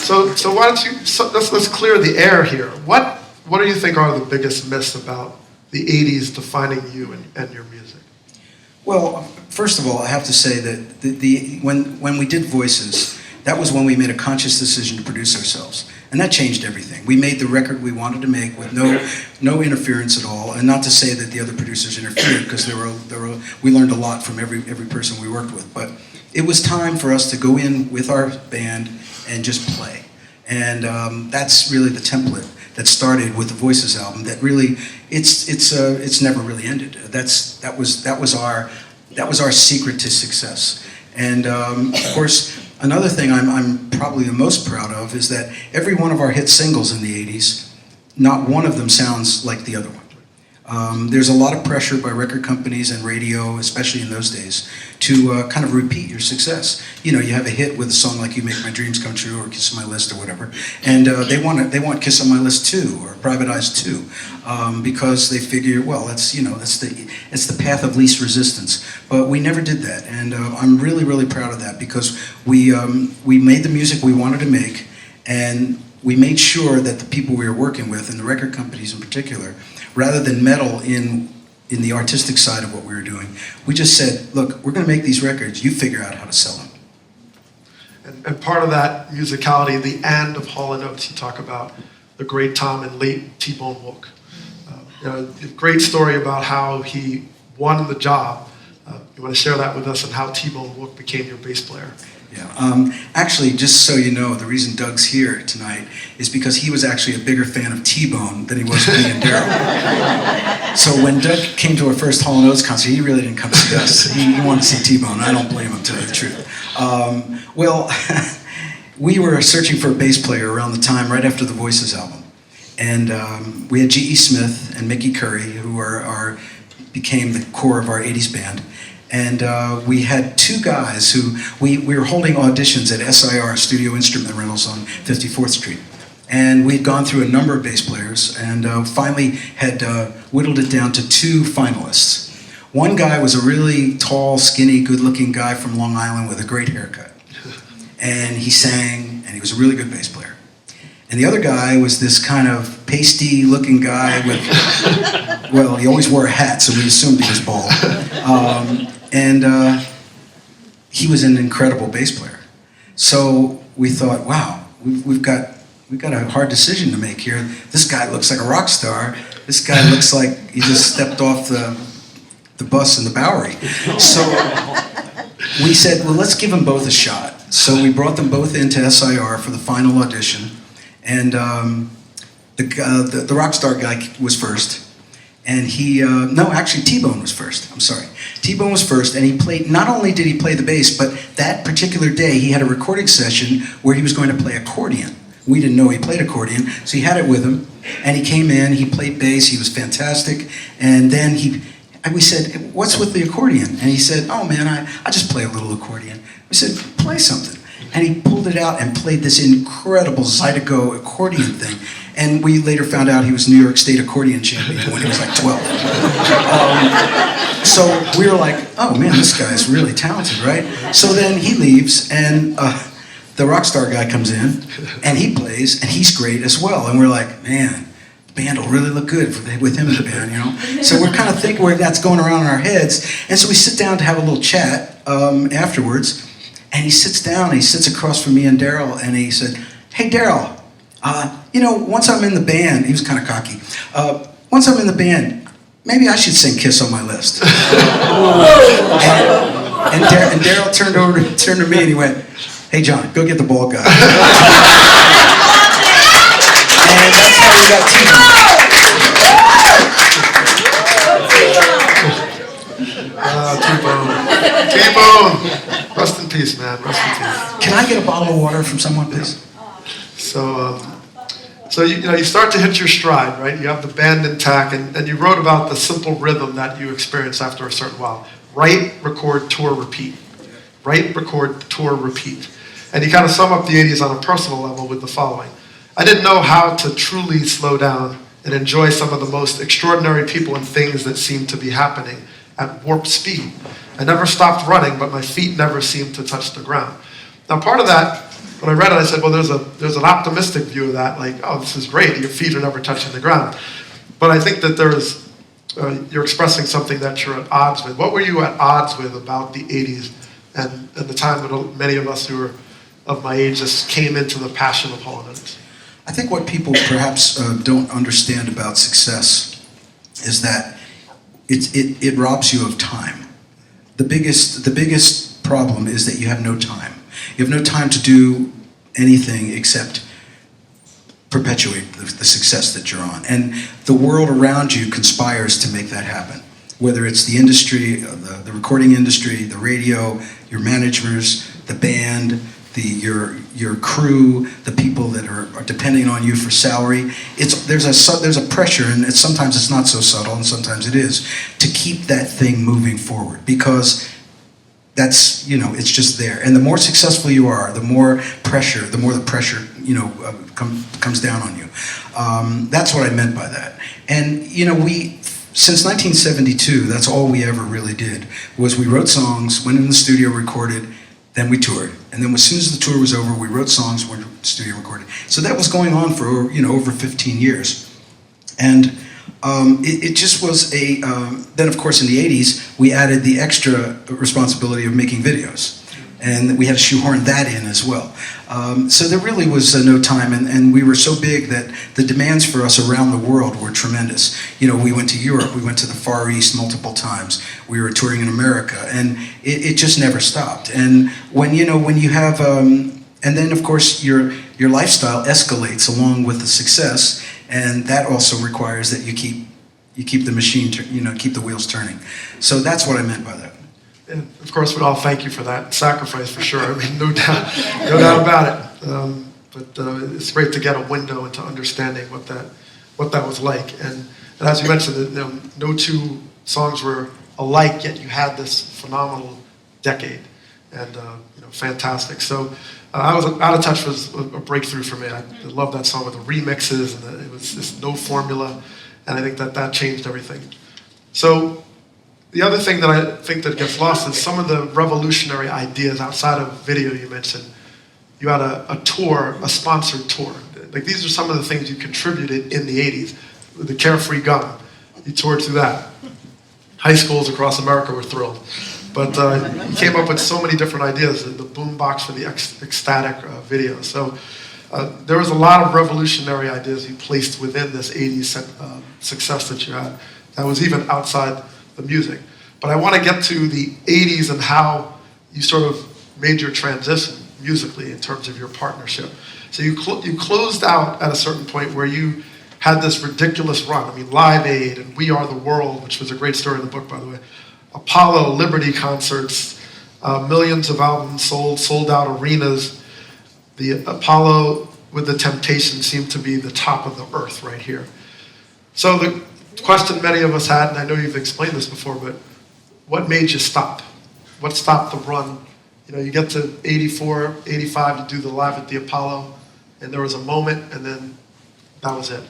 So why don't you, let's clear the air here. What do you think are the biggest myths about the 80s defining you and your music? Well, first of all, I have to say that when we did Voices, that was when we made a conscious decision to produce ourselves. And that changed everything. We made the record we wanted to make with no interference at all. And not to say that the other producers interfered, because we learned a lot from every person we worked with. But it was time for us to go in with our band and just play. And that's really the template that started with the Voices album. That really, it's never really ended. That was our secret to success. And of course, another thing I'm probably the most proud of is that every one of our hit singles in the 80s, not one of them sounds like the other one. There's a lot of pressure by record companies and radio, especially in those days, to kind of repeat your success. You know, you have a hit with a song like "You Make My Dreams Come True" or "Kiss on My List" or whatever, and they want "Kiss on My List" too, or "Private Eyes" too, because they figure, well, it's the path of least resistance. But we never did that, and I'm really, really proud of that, because we made the music we wanted to make, and we made sure that the people we were working with, and the record companies in particular, rather than meddle in the artistic side of what we were doing, we just said, look, we're going to make these records, you figure out how to sell them. And part of that musicality, the "and" of Hall & Oates, you talk about the great Tom and late T-Bone Walk. A great story about how he won the job. You want to share that with us, and how T-Bone Walk became your bass player? Yeah. Actually, just so you know, the reason Doug's here tonight is because he was actually a bigger fan of T-Bone than he was of me and Daryl. So when Doug came to our first Hall & Oates concert, he really didn't come to see us. He wanted to see T-Bone. I don't blame him, to tell you the truth. Well, we were searching for a bass player around the time right after the Voices album. And we had G.E. Smith and Mickey Curry, who became the core of our 80s band. And we had two guys who, we were holding auditions at SIR, Studio Instrument Rentals on 54th Street. And we'd gone through a number of bass players, and finally had whittled it down to two finalists. One guy was a really tall, skinny, good-looking guy from Long Island with a great haircut. And he sang, and he was a really good bass player. And the other guy was this kind of pasty-looking guy with, well, he always wore a hat, so we assumed he was bald. And he was an incredible bass player. So we thought, wow, we've got a hard decision to make here. This guy looks like a rock star. This guy looks like he just stepped off the bus in the Bowery. So we said, well, let's give them both a shot. So we brought them both into SIR for the final audition. And the rock star guy was first. And actually T-Bone was first, I'm sorry. T-Bone was first, and he played, not only did he play the bass, but that particular day he had a recording session where he was going to play accordion. We didn't know he played accordion, so he had it with him, and he came in, he played bass, he was fantastic, and then we said, what's with the accordion? And he said, oh man, I just play a little accordion. We said, play something. And he pulled it out and played this incredible Zydeco accordion thing. And we later found out he was New York State accordion champion when he was like 12. So we were like, oh man, this guy's really talented, right? So then he leaves, and the rock star guy comes in, and he plays, and he's great as well. And we're like, man, the band will really look good with him in the band, you know? So we're kind of thinking where that's going around in our heads. And so we sit down to have a little chat afterwards. And he sits down, and he sits across from me and Daryl, and he said, hey, Daryl, once I'm in the band, he was kind of cocky, once I'm in the band, maybe I should sing Kiss on My List. and Daryl turned to me, and he went, hey, John, go get the ball guy. And that's how we got T-Bone. Rest in peace, man. Rest in peace. Can I get a bottle of water from someone, please? So you start to hit your stride, right? You have the band intact, and you wrote about the simple rhythm that you experienced after a certain while. Write, record, tour, repeat. Write, record, tour, repeat. And you kind of sum up the 80s on a personal level with the following. I didn't know how to truly slow down and enjoy some of the most extraordinary people and things that seemed to be happening at warp speed. I never stopped running, but my feet never seemed to touch the ground. Now, part of that, when I read it, I said, well, there's an optimistic view of that, like, oh, this is great, your feet are never touching the ground. But I think that you're expressing something that you're at odds with. What were you at odds with about the 80s and the time that many of us who are of my age just came into the passion of Hall & Oates? I think what people perhaps don't understand about success is that it robs you of time. The biggest problem is that you have no time. You have no time to do anything except perpetuate the success that you're on. And the world around you conspires to make that happen. Whether it's the industry, the recording industry, the radio, your managers, the band, your crew, the people that are depending on you for salary. There's a pressure, and sometimes it's not so subtle, and sometimes it is, to keep that thing moving forward, because that's, it's just there. And the more successful you are, the more the pressure, comes down on you. That's what I meant by that. And, since 1972, that's all we ever really did, was we wrote songs, went in the studio, recorded, then we toured. And then as soon as the tour was over, we wrote songs, went to the studio, recorded. So that was going on for, over 15 years. And it just was then of course in the 80s, we added the extra responsibility of making videos. And we had to shoehorn that in as well. So there really was no time, and we were so big that the demands for us around the world were tremendous. We went to Europe, we went to the Far East multiple times, we were touring in America, and it just never stopped. And when you have, and then of course your lifestyle escalates along with the success, and that also requires that you keep the machine, keep the wheels turning. So that's what I meant by that. And of course, we'd all thank you for that sacrifice, for sure. I mean, no doubt about it. But it's great to get a window into understanding what that was like. And as you mentioned, no two songs were alike, yet you had this phenomenal decade, and fantastic. So I was Out of Touch was a breakthrough for me. I love that song with the remixes, and it was just no formula, and I think that changed everything. So the other thing that I think that gets lost is some of the revolutionary ideas outside of video you mentioned. You had a tour, a sponsored tour. Like, these are some of the things you contributed in the 80s. The Carefree Gum, you toured through that. High schools across America were thrilled. But you came up with so many different ideas, the boombox for the ecstatic video. So there was a lot of revolutionary ideas you placed within this 80s success that you had. That was even outside the music. But I want to get to the 80s and how you sort of made your transition musically in terms of your partnership. So you closed out at a certain point where you had this ridiculous run. I mean, Live Aid and We Are the World, which was a great story in the book, by the way. Apollo, Liberty concerts, millions of albums sold out arenas. The Apollo with the Temptations seemed to be the top of the earth right here. So the question many of us had, and I know you've explained this before, but what made you stop? What stopped the run? You get to 84, 85, you do the Live at the Apollo, and there was a moment, and then that was it.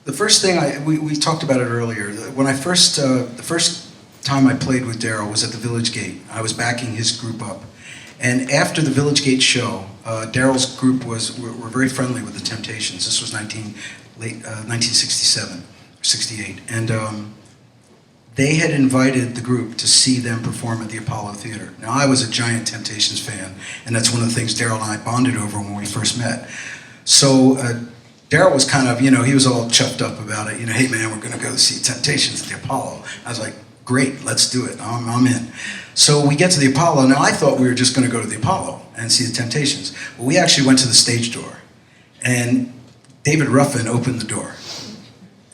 The first thing we talked about it earlier. When the first time I played with Daryl was at the Village Gate. I was backing his group up, and after the Village Gate show, Daryl's group were very friendly with the Temptations. This was late 1967 or 68, and they had invited the group to see them perform at the Apollo Theater. Now, I was a giant Temptations fan, and that's one of the things Daryl and I bonded over when we first met. So Daryl was kind of, he was all chuffed up about it. Hey man, we're going to go see Temptations at the Apollo. I was like, great, let's do it. I'm in. So we get to the Apollo. Now, I thought we were just going to go to the Apollo and see the Temptations. But we actually went to the stage door, and David Ruffin opened the door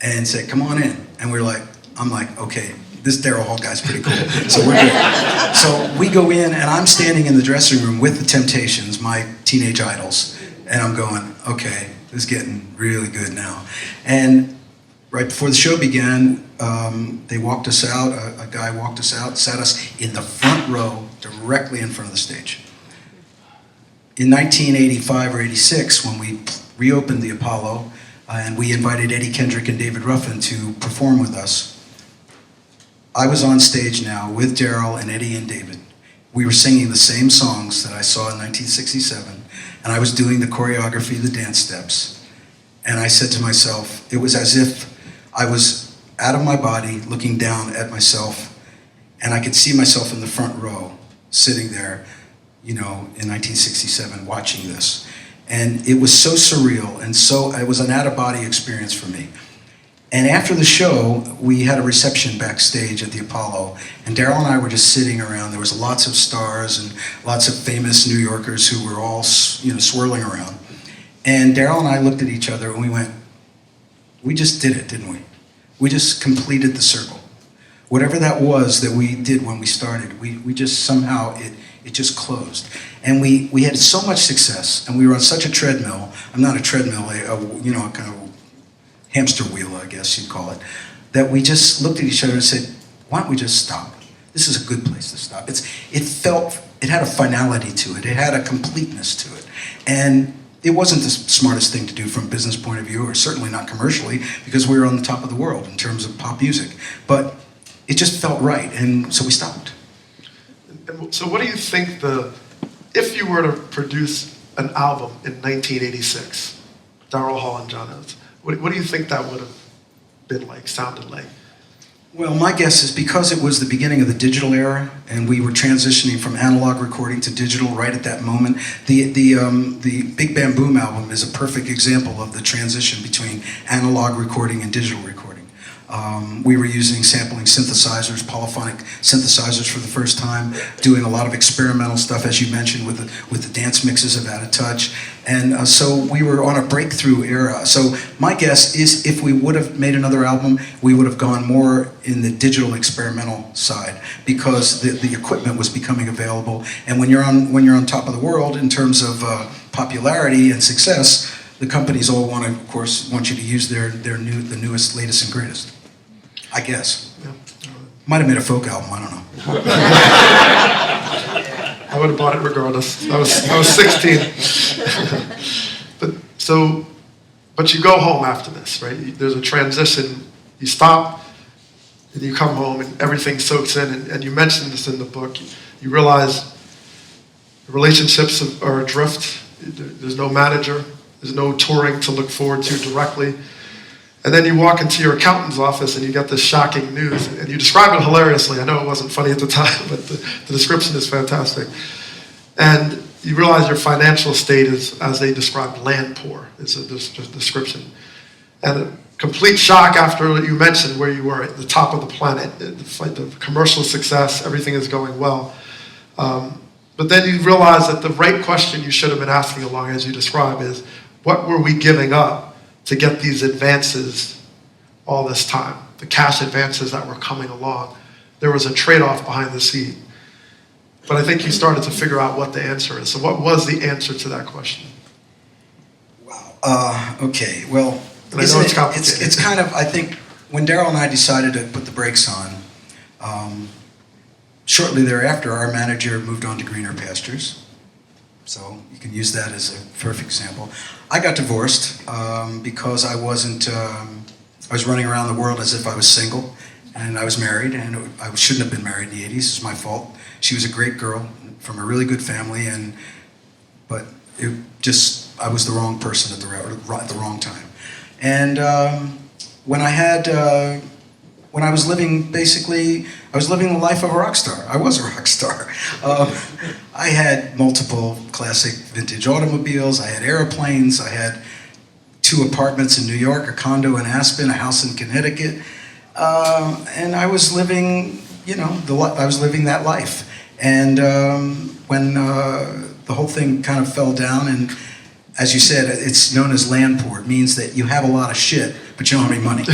and said, come on in. And I'm like, okay, this Daryl Hall guy's pretty cool. So we're good. So we go in, and I'm standing in the dressing room with the Temptations, my teenage idols. And I'm going, okay, this is getting really good now. And right before the show began, they walked us out. A guy walked us out, sat us in the front row, directly in front of the stage. In 1985 or 86, when we reopened the Apollo, and we invited Eddie Kendrick and David Ruffin to perform with us, I was on stage now with Daryl and Eddie and David. We were singing the same songs that I saw in 1967, and I was doing the choreography, the dance steps. And I said to myself, it was as if I was out of my body, looking down at myself, and I could see myself in the front row, sitting there, in 1967, watching this. And it was so surreal, and it was an out-of-body experience for me. And after the show, we had a reception backstage at the Apollo, and Daryl and I were just sitting around. There was lots of stars and lots of famous New Yorkers who were all, swirling around. And Daryl and I looked at each other and we went, we just did it, didn't we? We just completed the circle. Whatever that was that we did when we started, we just somehow, it just closed. And we had so much success, and we were on such a treadmill. I'm not a treadmill, a kind of hamster wheel, I guess you'd call it, that we just looked at each other and said, why don't we just stop? This is a good place to stop. It had a finality to it. It had a completeness to it. And it wasn't the smartest thing to do from a business point of view, or certainly not commercially, because we were on the top of the world in terms of pop music. But it just felt right, and so we stopped. And so what do you think if you were to produce an album in 1986, Daryl Hall and John Oates, what do you think that would have been like, sounded like? Well, my guess is because it was the beginning of the digital era, and we were transitioning from analog recording to digital right at that moment. The Big Bam Boom album is a perfect example of the transition between analog recording and digital recording. We were using sampling synthesizers, polyphonic synthesizers for the first time, doing a lot of experimental stuff, as you mentioned, with the dance mixes of Out of Touch. And so we were on a breakthrough era. So my guess is if we would have made another album, we would have gone more in the digital experimental side, because the equipment was becoming available. And when you're on top of the world in terms of popularity and success, the companies all want you to use the newest, latest, and greatest. I guess. Yeah. Might have made a folk album. I don't know. I would have bought it regardless. I was 16. But you go home after this, right? There's a transition. You stop, and you come home, and everything soaks in. And you mentioned this in the book. You realize relationships are adrift. There's no manager. There's no touring to look forward to directly. And then you walk into your accountant's office and you get this shocking news. And you describe it hilariously. I know it wasn't funny at the time, but the description is fantastic. And you realize your financial state is, as they described, land poor, is a description. And a complete shock after you mentioned where you were at the top of the planet, the commercial success, everything is going well. But then you realize that the right question you should have been asking along, as you describe, is what were we giving up to get these advances all this time, the cash advances that were coming along? There was a trade-off behind the scene. But I think you started to figure out what the answer is. So what was the answer to that question? Wow. Okay. Well, and I know it's complicated. It's kind of, I think, when Daryl and I decided to put the brakes on, shortly thereafter, our manager moved on to greener pastures. So you can use that as a perfect example. I got divorced because I wasn't, I was running around the world as if I was single, and I was married, and I shouldn't have been married in the 80s. It's my fault. She was a great girl from a really good family, but I was the wrong person at the wrong time. And when I was living, basically, I was living the life of a rock star. I was a rock star. I had multiple classic vintage automobiles. I had airplanes. I had 2 apartments in New York, a condo in Aspen, a house in Connecticut. And I was living, I was living that life. And when the whole thing kind of fell down, and as you said, it's known as land poor. It means that you have a lot of shit, but you don't have any money.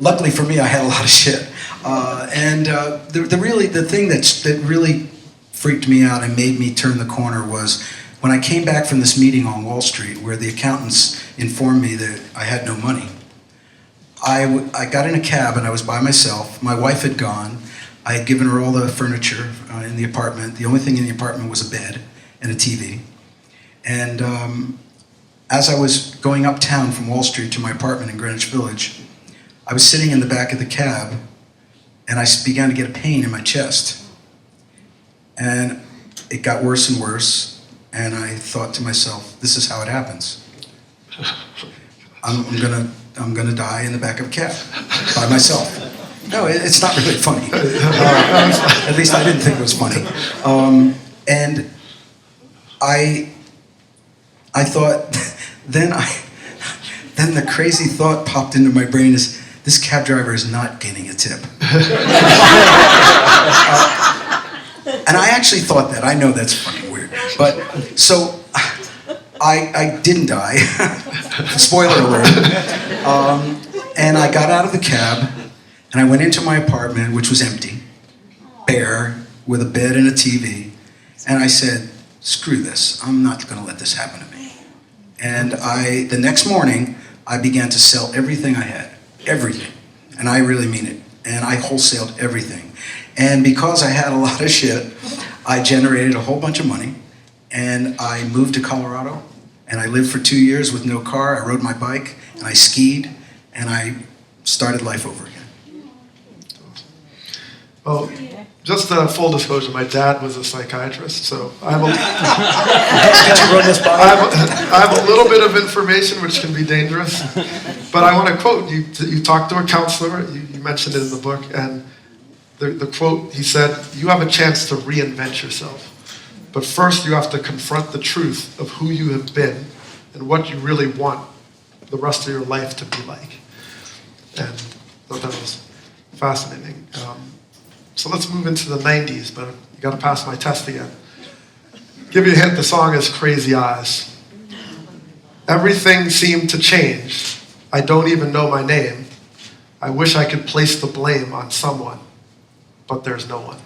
Luckily for me, I had a lot of shit. The thing that really freaked me out and made me turn the corner was when I came back from this meeting on Wall Street where the accountants informed me that I had no money. I got in a cab and I was by myself. My wife had gone. I had given her all the furniture in the apartment. The only thing in the apartment was a bed and a TV. And as I was going uptown from Wall Street to my apartment in Greenwich Village, I was sitting in the back of the cab, and I began to get a pain in my chest. And it got worse and worse, and I thought to myself, this is how it happens. I'm gonna die in the back of a cab by myself. No, it's not really funny. At least I didn't think it was funny. And I thought, then the crazy thought popped into my brain is, this cab driver is not getting a tip. And I actually thought that. I know that's fucking weird. But, so, I didn't die. Spoiler alert. And I got out of the cab, and I went into my apartment, which was empty, bare, with a bed and a TV. And I said, screw this. I'm not going to let this happen to me. And the next morning, I began to sell everything I had. Everything. And I really mean it. And I wholesaled everything. And because I had a lot of shit, I generated a whole bunch of money. And I moved to Colorado. And I lived for 2 years with no car. I rode my bike. And I skied. And I started life over again. Well, just full disclosure, my dad was a psychiatrist, so I have a little bit of information which can be dangerous. But I want to quote, you talked to a counselor, you mentioned it in the book, and the quote, he said, "You have a chance to reinvent yourself. But first you have to confront the truth of who you have been and what you really want the rest of your life to be like." And I thought that was fascinating. So let's move into the 90s, but you got to pass my test again. Give you a hint, the song is Crazy Eyes. Everything seemed to change. I don't even know my name. I wish I could place the blame on someone, but there's no one.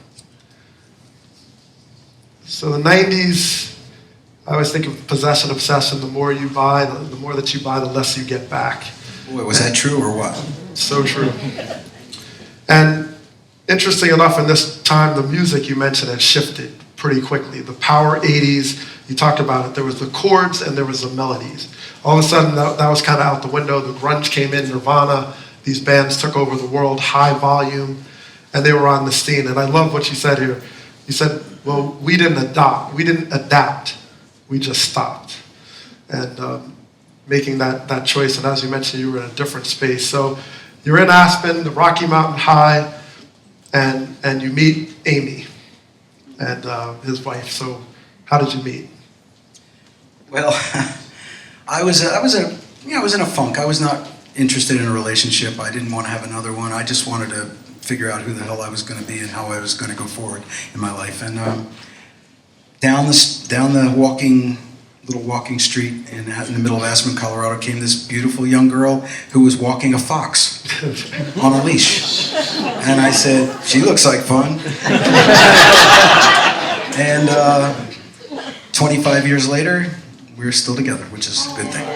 So the 90s, I always think of possession, obsession. The more you buy, the more that you buy, the less you get back. Boy, was that true or what? So true. And interesting enough, in this time, the music you mentioned had shifted pretty quickly. The power 80s, you talked about it. There was the chords and there was the melodies. All of a sudden, that was kind of out the window. The grunge came in, Nirvana. These bands took over the world, high volume, and they were on the scene. And I love what you said here. You said, well, we didn't adapt. We just stopped. And making that choice. And as you mentioned, you were in a different space. So you're in Aspen, the Rocky Mountain High, and you meet Amy and his wife. So how did you meet? Well, I was in a funk. I was not interested in a relationship. I didn't want to have another one. I just wanted to figure out who the hell I was going to be and how I was going to go forward in my life. And down the little walking street in the middle of Aspen, Colorado, came this beautiful young girl who was walking a fox on a leash. And I said, she looks like fun. And 25 years later, we're still together, which is a good thing.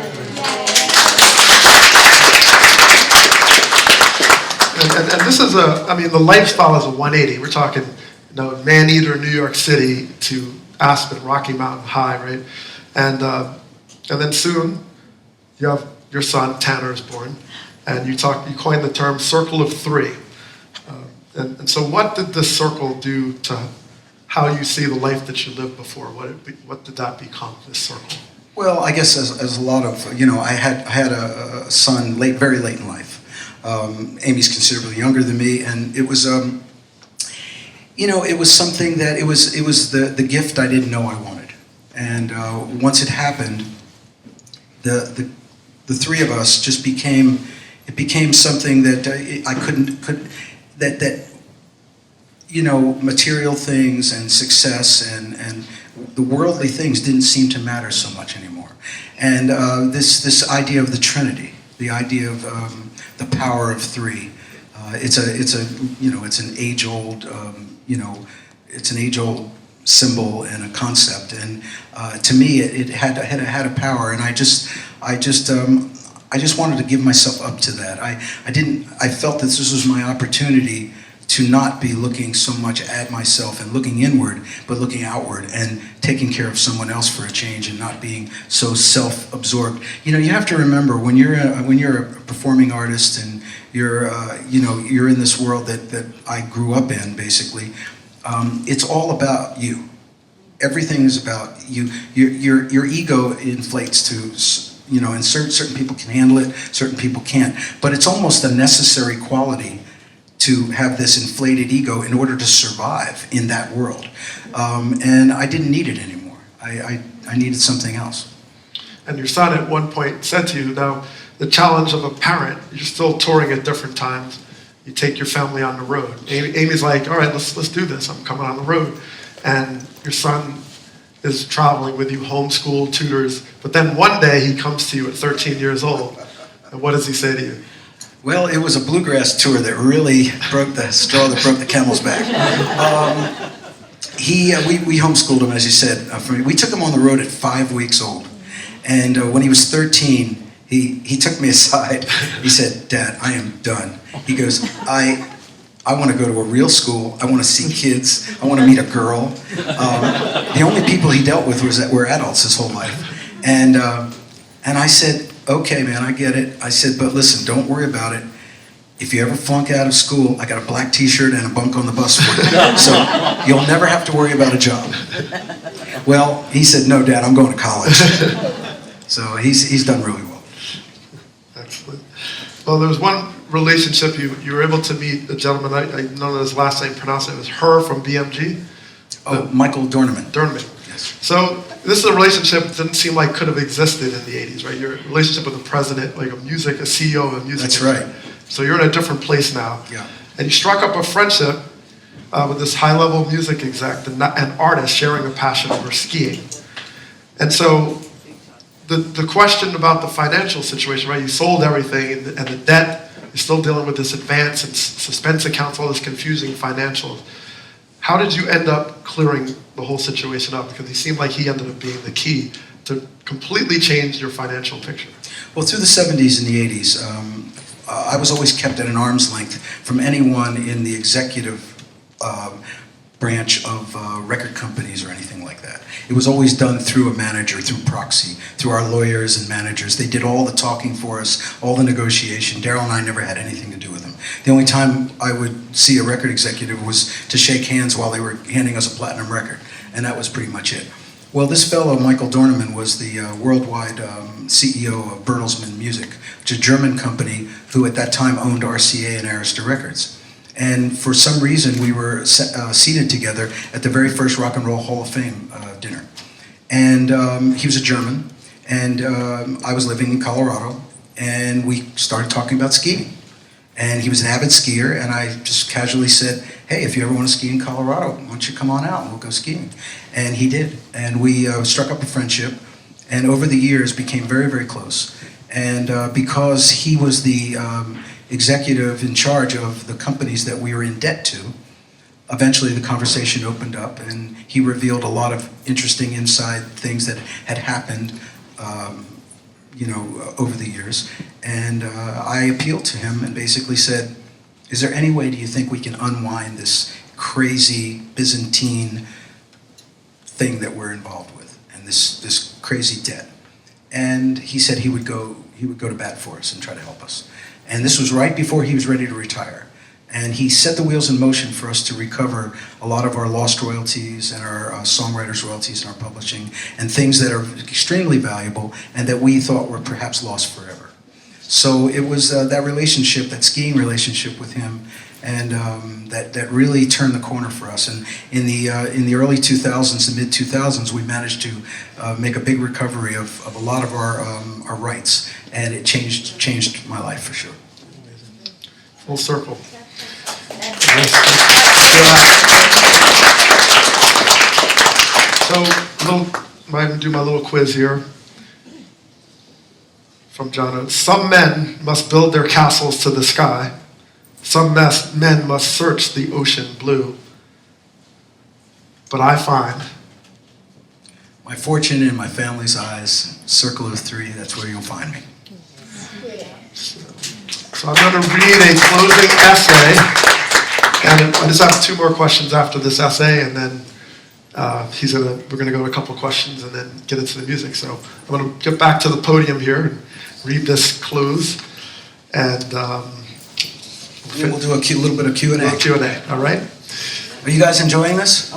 And this is the lifestyle is a 180. We're talking, man-eater, New York City to Aspen, Rocky Mountain High, right? And then soon, you have your son, Tanner, is born, and you coined the term circle of three. And so what did this circle do to how you see the life that you lived before? What did that become, this circle? Well, I guess as a lot of, I had a son very late in life. Amy's considerably younger than me, and it was, it was something that, it was the gift I didn't know I wanted. And once it happened, the three of us just became something that material things and success and the worldly things didn't seem to matter so much anymore. And this idea of the Trinity, the idea of the power of three, it's an age-old symbol and a concept, and to me it had a power, and I just wanted to give myself up to that. I felt that this was my opportunity to not be looking so much at myself and looking inward, but looking outward and taking care of someone else for a change, and not being so self-absorbed. You have to remember when you're a performing artist and you're in this world that I grew up in, basically. It's all about you. Everything is about you. Your ego inflates to, and certain people can handle it, certain people can't. But it's almost a necessary quality to have this inflated ego in order to survive in that world. And I didn't need it anymore. I needed something else. And your son at one point said to you, now, the challenge of a parent, you're still touring at different times. You take your family on the road. Amy's like, all right, let's do this. I'm coming on the road. And your son is traveling with you, homeschool, tutors. But then one day he comes to you at 13 years old. And what does he say to you? Well, it was a bluegrass tour that really broke the straw that broke the camel's back. we homeschooled him, as you said. We took him on the road at 5 weeks old. And when he was 13, he took me aside. He said, "Dad, I am done." He goes, I want to go to a real school. I want to see kids. I want to meet a girl. The only people he dealt with were adults his whole life. And I said, "Okay, man, I get it." I said, "But listen, don't worry about it. If you ever flunk out of school, I got a black t-shirt and a bunk on the bus for you. So you'll never have to worry about a job." Well, he said, "No, Dad, I'm going to college." So he's done really well. Excellent. Well, there was one relationship you were able to meet a gentleman, I know his last name pronounced it was Her from BMG. Oh, Michael Dorneman. Dorneman. Yes. So this is a relationship that didn't seem like could have existed in the 80s, right? Your relationship with the president, like a CEO of a music That's industry. right. So you're in a different place now. Yeah. And you struck up a friendship with this high-level music exec, an artist sharing a passion for skiing. And so the question about the financial situation, right? You sold everything, and the debt, you're still dealing with this advance and suspense accounts, all this confusing financials. How did you end up clearing the whole situation up? Because he seemed like he ended up being the key to completely change your financial picture. Well, through the 70s and the 80s, I was always kept at an arm's length from anyone in the executive branch of record companies or anything like that. It was always done through a manager, through proxy, through our lawyers and managers. They did all the talking for us, all the negotiation. Daryl and I never had anything to do with them. The only time I would see a record executive was to shake hands while they were handing us a platinum record, and that was pretty much it. Well, this fellow, Michael Dorneman, was the worldwide CEO of Bertelsmann Music, which is a German company who at that time owned RCA and Arista Records. And for some reason, we were seated together at the very first Rock and Roll Hall of Fame dinner. And he was a German, and I was living in Colorado, and we started talking about skiing. And he was an avid skier, and I just casually said, "Hey, if you ever want to ski in Colorado, why don't you come on out and we'll go skiing?" And he did. And we struck up a friendship, and over the years became very, very close. And because he was the executive in charge of the companies that we were in debt to, eventually the conversation opened up, and he revealed a lot of interesting inside things that had happened over the years. And I appealed to him and basically said, "Is there any way do you think we can unwind this crazy Byzantine thing that we're involved with, and this crazy debt?" And he said he would go to bat for us and try to help us. And this was right before he was ready to retire. And he set the wheels in motion for us to recover a lot of our lost royalties and our songwriters' royalties and our publishing and things that are extremely valuable and that we thought were perhaps lost forever. So it was that relationship, that skiing relationship with him, and that really turned the corner for us. And in the early 2000s and mid 2000s, we managed to make a big recovery of a lot of our rights, and it changed my life for sure. Full circle. So I do my little quiz here from John Oates. Some men must build their castles to the sky. Some men must search the ocean blue. But I find my fortune in my family's eyes, circle of three, that's where you'll find me. So I'm going to read a closing essay, and I just have two more questions after this essay, and then we're going to go to a couple of questions and then get into the music. So I'm going to get back to the podium here and read this close, and we'll do a little bit of Q&A. Q&A, all right? Are you guys enjoying this?